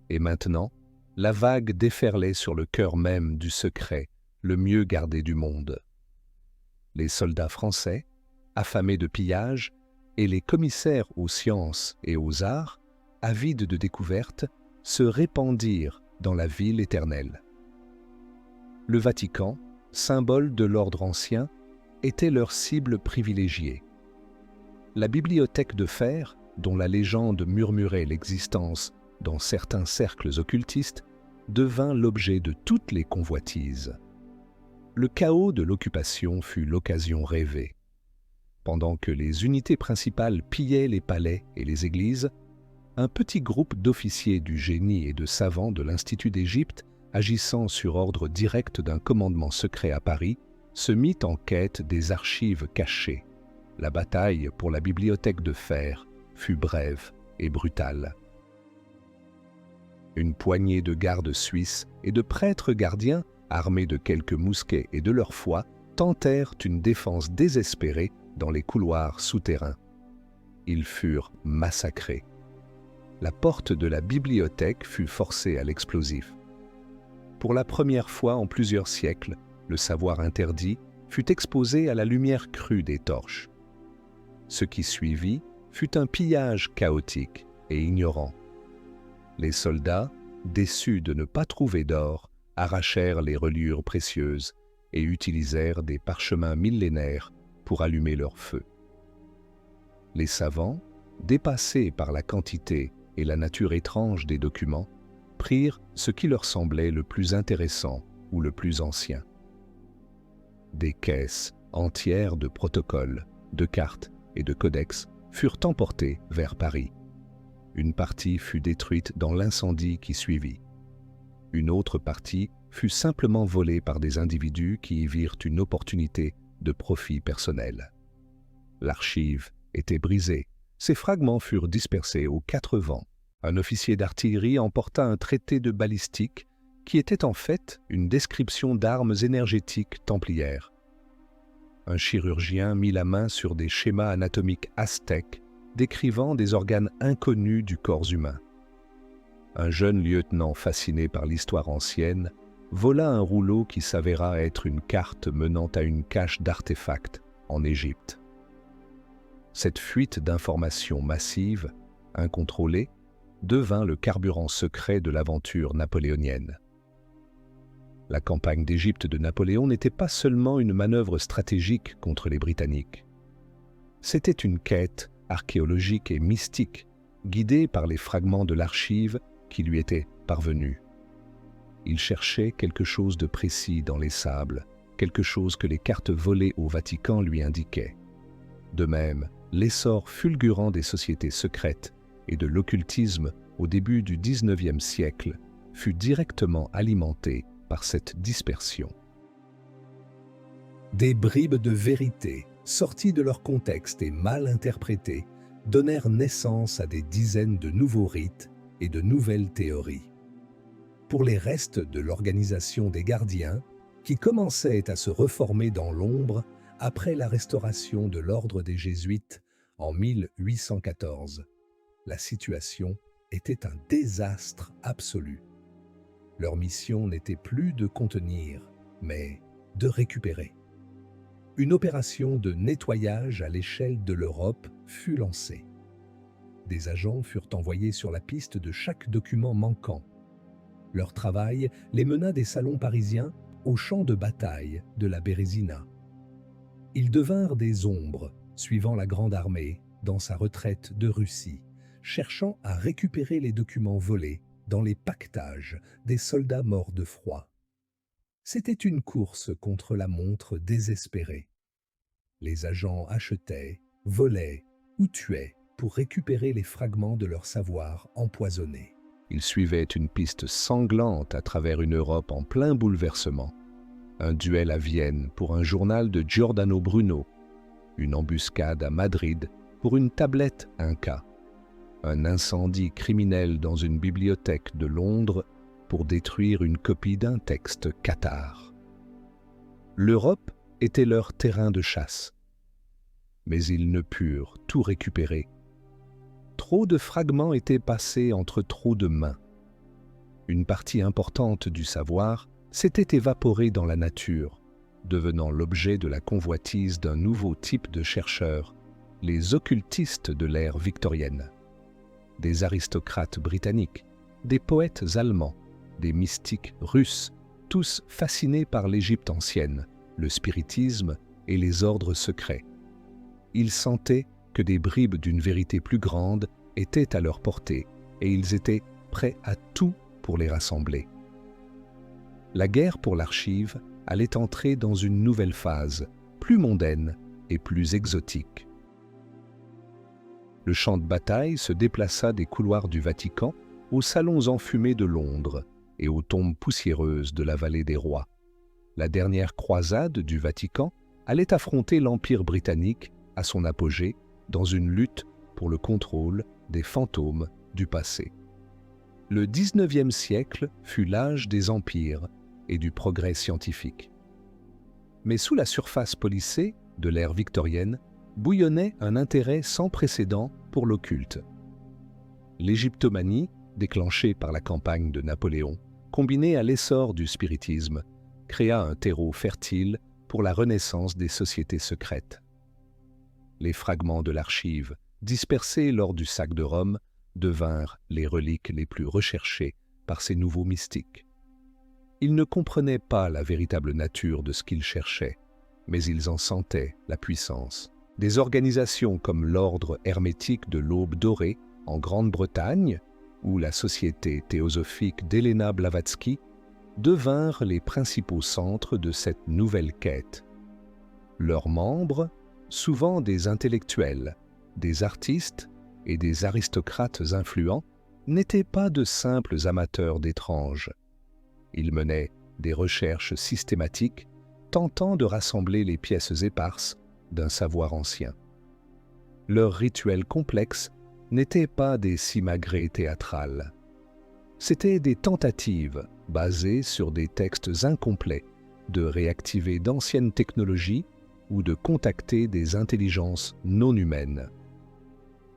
Et maintenant, la vague déferlait sur le cœur même du secret, le mieux gardé du monde. Les soldats français, affamés de pillage, et les commissaires aux sciences et aux arts, avides de découvertes, se répandirent dans la ville éternelle. Le Vatican, symbole de l'ordre ancien, était leur cible privilégiée. La bibliothèque de fer, dont la légende murmurait l'existence dans certains cercles occultistes, devint l'objet de toutes les convoitises. Le chaos de l'occupation fut l'occasion rêvée. Pendant que les unités principales pillaient les palais et les églises, un petit groupe d'officiers du génie et de savants de l'Institut d'Égypte, agissant sur ordre direct d'un commandement secret à Paris, se mit en quête des archives cachées. La bataille pour la bibliothèque de fer fut brève et brutale. Une poignée de gardes suisses et de prêtres gardiens, armés de quelques mousquets et de leur foi, tentèrent une défense désespérée dans les couloirs souterrains. Ils furent massacrés. La porte de la bibliothèque fut forcée à l'explosif. Pour la première fois en plusieurs siècles, le savoir interdit fut exposé à la lumière crue des torches. Ce qui suivit fut un pillage chaotique et ignorant. Les soldats, déçus de ne pas trouver d'or, arrachèrent les reliures précieuses et utilisèrent des parchemins millénaires pour allumer leur feu. Les savants, dépassés par la quantité et la nature étrange des documents, prirent ce qui leur semblait le plus intéressant ou le plus ancien. Des caisses entières de protocoles, de cartes et de codex furent emportées vers Paris. Une partie fut détruite dans l'incendie qui suivit. Une autre partie fut simplement volée par des individus qui y virent une opportunité de profit personnel. L'archive était brisée, ses fragments furent dispersés aux quatre vents. Un officier d'artillerie emporta un traité de balistique qui était en fait une description d'armes énergétiques templières. Un chirurgien mit la main sur des schémas anatomiques aztèques décrivant des organes inconnus du corps humain. Un jeune lieutenant fasciné par l'histoire ancienne vola un rouleau qui s'avéra être une carte menant à une cache d'artefacts en Égypte. Cette fuite d'informations massive, incontrôlée, devint le carburant secret de l'aventure napoléonienne. La campagne d'Égypte de Napoléon n'était pas seulement une manœuvre stratégique contre les Britanniques. C'était une quête archéologique et mystique, guidée par les fragments de l'archive qui lui étaient parvenus. Il cherchait quelque chose de précis dans les sables, quelque chose que les cartes volées au Vatican lui indiquaient. De même, l'essor fulgurant des sociétés secrètes et de l'occultisme au début du XIXe siècle fut directement alimenté par cette dispersion. Des bribes de vérité, sorties de leur contexte et mal interprétées, donnèrent naissance à des dizaines de nouveaux rites et de nouvelles théories. Pour les restes de l'organisation des gardiens, qui commençait à se reformer dans l'ombre après la restauration de l'ordre des Jésuites en 1814, la situation était un désastre absolu. Leur mission n'était plus de contenir, mais de récupérer. Une opération de nettoyage à l'échelle de l'Europe fut lancée. Des agents furent envoyés sur la piste de chaque document manquant. Leur travail les mena des salons parisiens au champ de bataille de la Bérésina. Ils devinrent des ombres, suivant la Grande Armée dans sa retraite de Russie, cherchant à récupérer les documents volés dans les pactages des soldats morts de froid. C'était une course contre la montre désespérée. Les agents achetaient, volaient ou tuaient pour récupérer les fragments de leur savoir empoisonné. Ils suivaient une piste sanglante à travers une Europe en plein bouleversement. Un duel à Vienne pour un journal de Giordano Bruno, une embuscade à Madrid pour une tablette Inca, un incendie criminel dans une bibliothèque de Londres pour détruire une copie d'un texte cathare. L'Europe était leur terrain de chasse, mais ils ne purent tout récupérer. Trop de fragments étaient passés entre trop de mains. Une partie importante du savoir s'était évaporée dans la nature, devenant l'objet de la convoitise d'un nouveau type de chercheurs, les occultistes de l'ère victorienne. Des aristocrates britanniques, des poètes allemands, des mystiques russes, tous fascinés par l'Égypte ancienne, le spiritisme et les ordres secrets. Ils sentaient que des bribes d'une vérité plus grande étaient à leur portée et ils étaient prêts à tout pour les rassembler. La guerre pour l'archive allait entrer dans une nouvelle phase, plus mondaine et plus exotique. Le champ de bataille se déplaça des couloirs du Vatican aux salons enfumés de Londres et aux tombes poussiéreuses de la vallée des rois. La dernière croisade du Vatican allait affronter l'Empire britannique à son apogée dans une lutte pour le contrôle des fantômes du passé. Le XIXe siècle fut l'âge des empires et du progrès scientifique. Mais sous la surface policée de l'ère victorienne bouillonnait un intérêt sans précédent pour l'occulte. L'égyptomanie, déclenchée par la campagne de Napoléon, combinée à l'essor du spiritisme, créa un terreau fertile pour la renaissance des sociétés secrètes. Les fragments de l'archive, dispersés lors du sac de Rome, devinrent les reliques les plus recherchées par ces nouveaux mystiques. Ils ne comprenaient pas la véritable nature de ce qu'ils cherchaient, mais ils en sentaient la puissance. Des organisations comme l'Ordre hermétique de l'Aube dorée en Grande-Bretagne ou la Société théosophique d'Helena Blavatsky devinrent les principaux centres de cette nouvelle quête. Leurs membres, souvent des intellectuels, des artistes et des aristocrates influents, n'étaient pas de simples amateurs d'étranges. Ils menaient des recherches systématiques, tentant de rassembler les pièces éparses d'un savoir ancien. Leurs rituels complexes n'étaient pas des simagrées théâtrales. C'étaient des tentatives, basées sur des textes incomplets, de réactiver d'anciennes technologies ou de contacter des intelligences non humaines.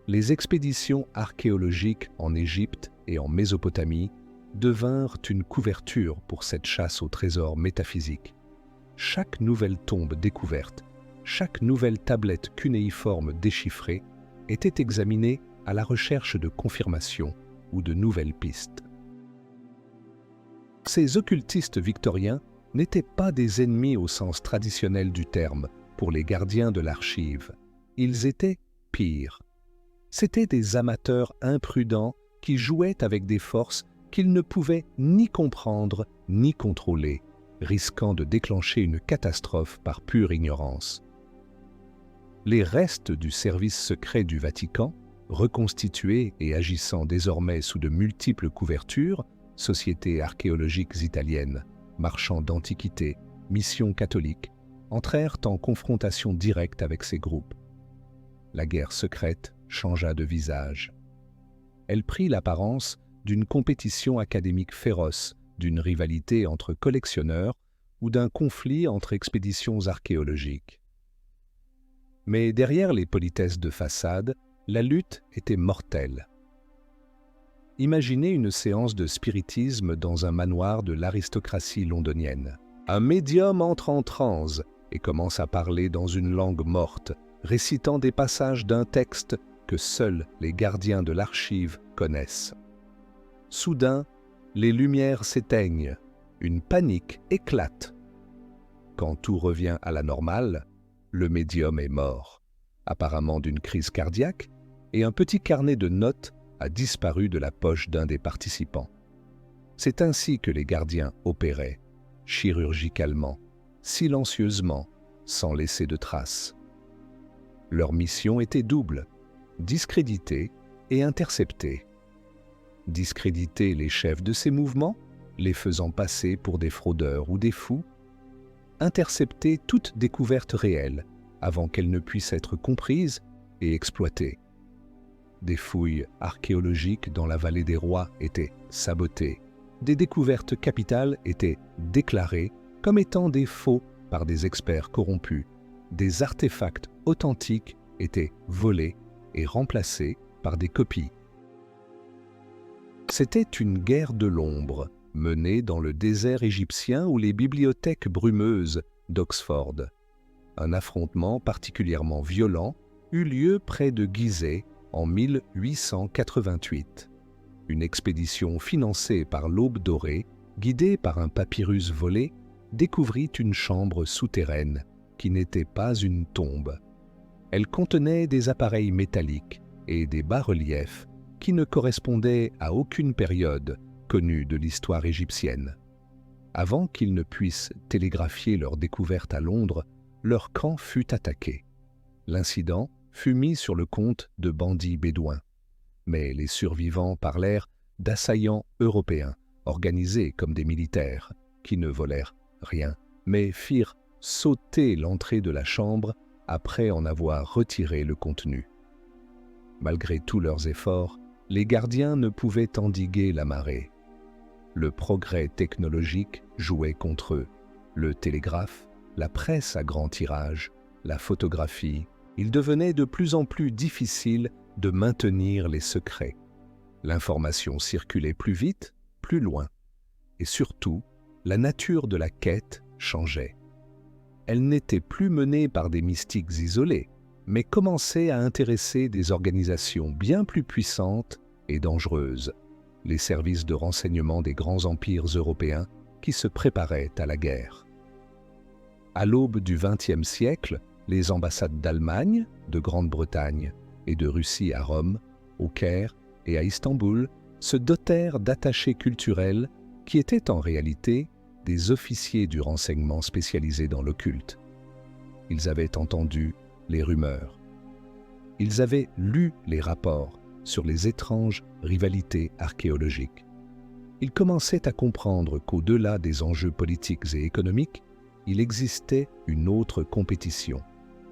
Les expéditions archéologiques en Égypte et en Mésopotamie devinrent une couverture pour cette chasse au trésor métaphysique. Chaque nouvelle tombe découverte, chaque nouvelle tablette cunéiforme déchiffrée était examinée à la recherche de confirmations ou de nouvelles pistes. Ces occultistes victoriens n'étaient pas des ennemis au sens traditionnel du terme pour les gardiens de l'archive. Ils étaient pires. C'étaient des amateurs imprudents qui jouaient avec des forces qu'ils ne pouvaient ni comprendre ni contrôler, risquant de déclencher une catastrophe par pure ignorance. Les restes du service secret du Vatican, reconstitués et agissant désormais sous de multiples couvertures, sociétés archéologiques italiennes, marchands d'antiquités, missions catholiques, entrèrent en confrontation directe avec ces groupes. La guerre secrète changea de visage. Elle prit l'apparence d'une compétition académique féroce d'une rivalité entre collectionneurs ou d'un conflit entre expéditions archéologiques. Mais derrière les politesses de façade, la lutte était mortelle. Imaginez une séance de spiritisme dans un manoir de l'aristocratie londonienne. Un médium entre en transe et commence à parler dans une langue morte, récitant des passages d'un texte que seuls les gardiens de l'archive connaissent. Soudain, les lumières s'éteignent, une panique éclate. Quand tout revient à la normale, le médium est mort, apparemment d'une crise cardiaque, et un petit carnet de notes a disparu de la poche d'un des participants. C'est ainsi que les gardiens opéraient, chirurgicalement, silencieusement, sans laisser de traces. Leur mission était double, discréditer et intercepter. Discréditer les chefs de ces mouvements, les faisant passer pour des fraudeurs ou des fous. Intercepter toute découverte réelle avant qu'elle ne puisse être comprise et exploitée. Des fouilles archéologiques dans la vallée des rois étaient sabotées. Des découvertes capitales étaient déclarées comme étant des faux par des experts corrompus. Des artefacts authentiques étaient volés et remplacés par des copies. C'était une guerre de l'ombre, menée dans le désert égyptien ou les bibliothèques brumeuses d'Oxford. Un affrontement particulièrement violent eut lieu près de Gizeh en 1888. Une expédition financée par l'Aube dorée, guidée par un papyrus volé, découvrit une chambre souterraine qui n'était pas une tombe. Elle contenait des appareils métalliques et des bas-reliefs qui ne correspondaient à aucune période connue de l'histoire égyptienne. Avant qu'ils ne puissent télégraphier leur découverte à Londres, leur camp fut attaqué. L'incident fut mis sur le compte de bandits bédouins. Mais les survivants parlèrent d'assaillants européens, organisés comme des militaires, qui ne volèrent rien, mais firent sauter l'entrée de la chambre après en avoir retiré le contenu. Malgré tous leurs efforts, les gardiens ne pouvaient endiguer la marée. Le progrès technologique jouait contre eux. Le télégraphe, la presse à grand tirage, la photographie, il devenait de plus en plus difficile de maintenir les secrets. L'information circulait plus vite, plus loin. Et surtout, la nature de la quête changeait. Elle n'était plus menée par des mystiques isolés, mais commençait à intéresser des organisations bien plus puissantes et dangereuses, les services de renseignement des grands empires européens qui se préparaient à la guerre. À l'aube du XXe siècle, les ambassades d'Allemagne, de Grande-Bretagne et de Russie à Rome, au Caire et à Istanbul se dotèrent d'attachés culturels qui étaient en réalité des officiers du renseignement spécialisés dans l'occulte. Ils avaient entendu les rumeurs. Ils avaient lu les rapports sur les étranges rivalités archéologiques. Ils commençaient à comprendre qu'au-delà des enjeux politiques et économiques, il existait une autre compétition,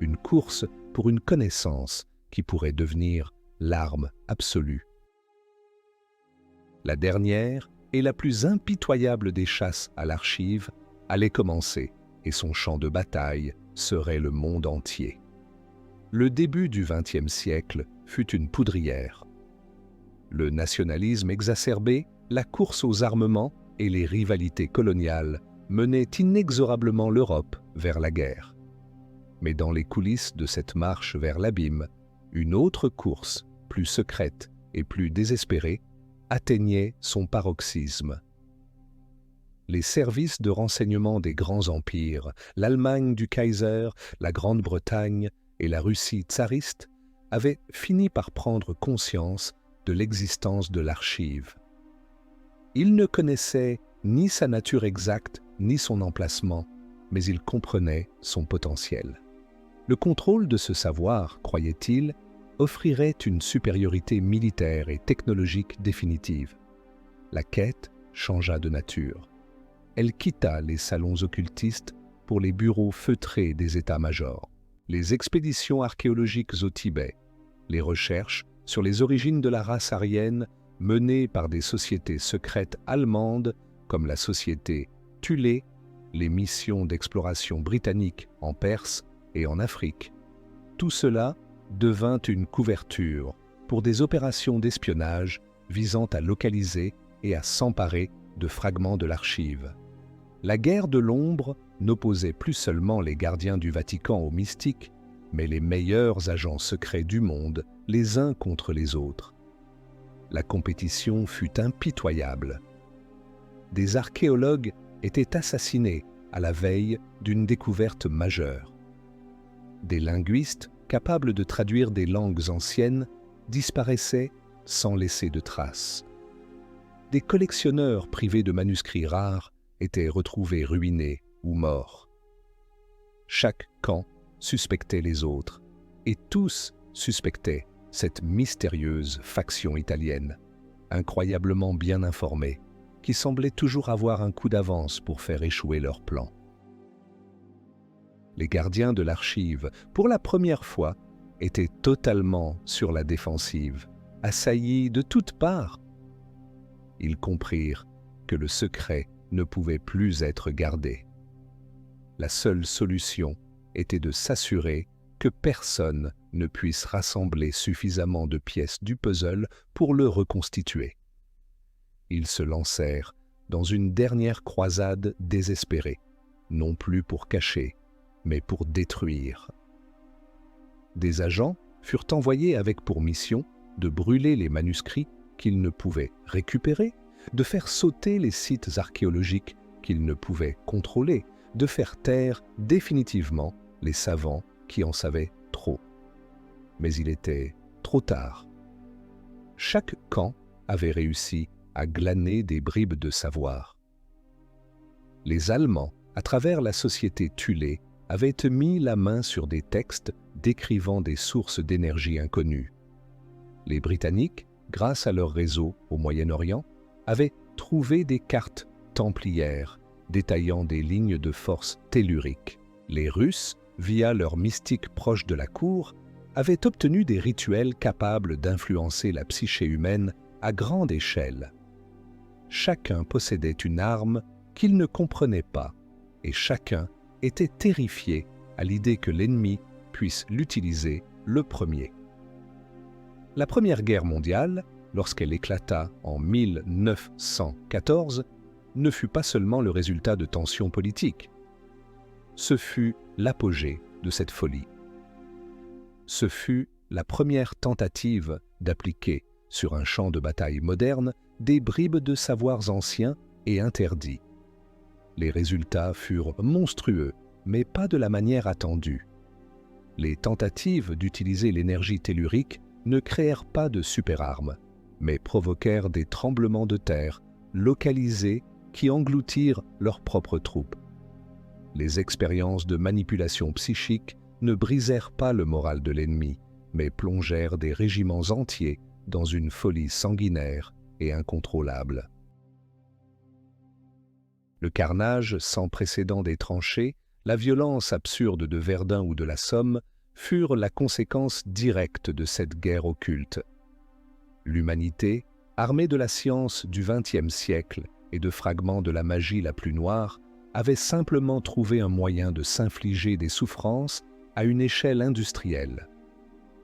une course pour une connaissance qui pourrait devenir l'arme absolue. La dernière et la plus impitoyable des chasses à l'archive allait commencer et son champ de bataille serait le monde entier. Le début du XXe siècle fut une poudrière. Le nationalisme exacerbé, la course aux armements et les rivalités coloniales menaient inexorablement l'Europe vers la guerre. Mais dans les coulisses de cette marche vers l'abîme, une autre course, plus secrète et plus désespérée, atteignait son paroxysme. Les services de renseignement des grands empires, l'Allemagne du Kaiser, la Grande-Bretagne et la Russie tsariste, avaient fini par prendre conscience de l'existence de l'archive. Ils ne connaissaient ni sa nature exacte ni son emplacement, mais ils comprenaient son potentiel. Le contrôle de ce savoir, croyaient-ils, offrirait une supériorité militaire et technologique définitive. La quête changea de nature. Elle quitta les salons occultistes pour les bureaux feutrés des états-majors, les expéditions archéologiques au Tibet, les recherches sur les origines de la race aryenne menées par des sociétés secrètes allemandes comme la société Thulé, les missions d'exploration britanniques en Perse et en Afrique. Tout cela devint une couverture pour des opérations d'espionnage visant à localiser et à s'emparer de fragments de l'archive. La guerre de l'ombre n'opposait plus seulement les gardiens du Vatican aux mystiques, mais les meilleurs agents secrets du monde les uns contre les autres. La compétition fut impitoyable. Des archéologues étaient assassinés à la veille d'une découverte majeure. Des linguistes capables de traduire des langues anciennes disparaissaient sans laisser de traces. Des collectionneurs privés de manuscrits rares étaient retrouvés ruinés ou morts. Chaque camp suspectait les autres, et tous suspectaient cette mystérieuse faction italienne, incroyablement bien informée, qui semblait toujours avoir un coup d'avance pour faire échouer leur plan. Les gardiens de l'archive, pour la première fois, étaient totalement sur la défensive, assaillis de toutes parts. Ils comprirent que le secret ne pouvait plus être gardé. La seule solution était de s'assurer que personne ne puisse rassembler suffisamment de pièces du puzzle pour le reconstituer. Ils se lancèrent dans une dernière croisade désespérée, non plus pour cacher, mais pour détruire. Des agents furent envoyés avec pour mission de brûler les manuscrits qu'ils ne pouvaient récupérer, de faire sauter les sites archéologiques qu'ils ne pouvaient contrôler, de faire taire définitivement les savants qui en savaient trop. Mais il était trop tard. Chaque camp avait réussi à glaner des bribes de savoir. Les Allemands, à travers la société Thulé, avaient mis la main sur des textes décrivant des sources d'énergie inconnues. Les Britanniques, grâce à leur réseau au Moyen-Orient, avaient trouvé des cartes templières détaillant des lignes de force telluriques. Les Russes, via leurs mystiques proches de la cour, avaient obtenu des rituels capables d'influencer la psyché humaine à grande échelle. Chacun possédait une arme qu'il ne comprenait pas, et chacun était terrifié à l'idée que l'ennemi puisse l'utiliser le premier. La Première Guerre mondiale, lorsqu'elle éclata en 1914, ne fut pas seulement le résultat de tensions politiques. Ce fut l'apogée de cette folie. Ce fut la première tentative d'appliquer sur un champ de bataille moderne des bribes de savoirs anciens et interdits. Les résultats furent monstrueux, mais pas de la manière attendue. Les tentatives d'utiliser l'énergie tellurique ne créèrent pas de superarmes, mais provoquèrent des tremblements de terre localisés qui engloutirent leurs propres troupes. Les expériences de manipulation psychique ne brisèrent pas le moral de l'ennemi, mais plongèrent des régiments entiers dans une folie sanguinaire et incontrôlable. Le carnage sans précédent des tranchées, la violence absurde de Verdun ou de la Somme furent la conséquence directe de cette guerre occulte. L'humanité, armée de la science du XXe siècle et de fragments de la magie la plus noire, avait simplement trouvé un moyen de s'infliger des souffrances à une échelle industrielle.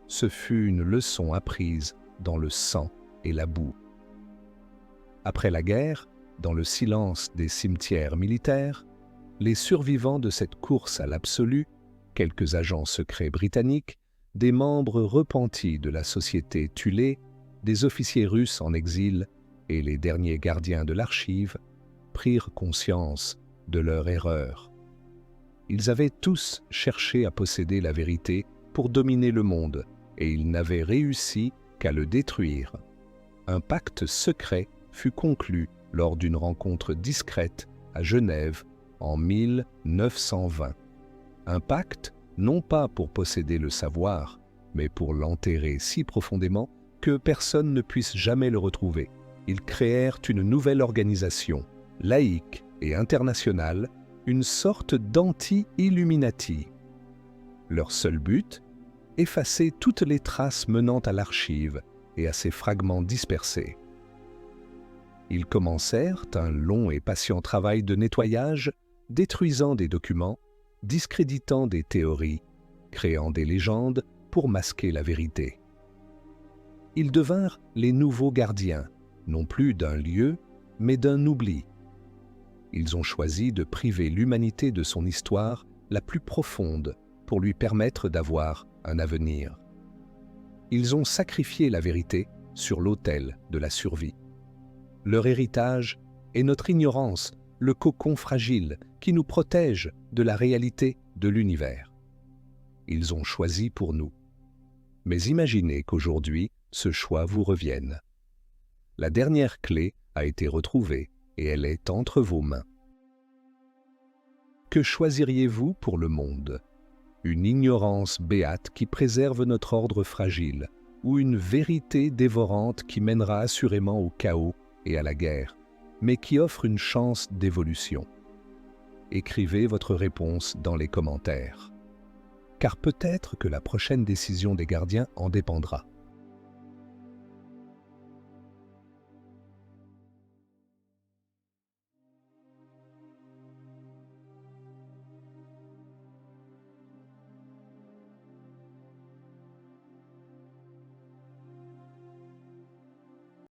Ce fut une leçon apprise dans le sang et la boue. Après la guerre, dans le silence des cimetières militaires, les survivants de cette course à l'absolu, quelques agents secrets britanniques, des membres repentis de la société Thulé, des officiers russes en exil et les derniers gardiens de l'archive, prirent conscience de leur erreur. Ils avaient tous cherché à posséder la vérité pour dominer le monde, et ils n'avaient réussi qu'à le détruire. Un pacte secret fut conclu lors d'une rencontre discrète à Genève en 1920. Un pacte non pas pour posséder le savoir, mais pour l'enterrer si profondément que personne ne puisse jamais le retrouver. Ils créèrent une nouvelle organisation, laïque et internationale, une sorte d'anti-Illuminati. Leur seul but, effacer toutes les traces menant à l'archive et à ses fragments dispersés. Ils commencèrent un long et patient travail de nettoyage, détruisant des documents, discréditant des théories, créant des légendes pour masquer la vérité. Ils devinrent les nouveaux gardiens, non plus d'un lieu, mais d'un oubli. Ils ont choisi de priver l'humanité de son histoire la plus profonde pour lui permettre d'avoir un avenir. Ils ont sacrifié la vérité sur l'autel de la survie. Leur héritage est notre ignorance, le cocon fragile qui nous protège de la réalité de l'univers. Ils ont choisi pour nous. Mais imaginez qu'aujourd'hui, ce choix vous revienne. La dernière clé a été retrouvée et elle est entre vos mains. Que choisiriez-vous pour le monde? Une ignorance béate qui préserve notre ordre fragile, ou une vérité dévorante qui mènera assurément au chaos et à la guerre, mais qui offre une chance d'évolution? Écrivez votre réponse dans les commentaires. Car peut-être que la prochaine décision des gardiens en dépendra.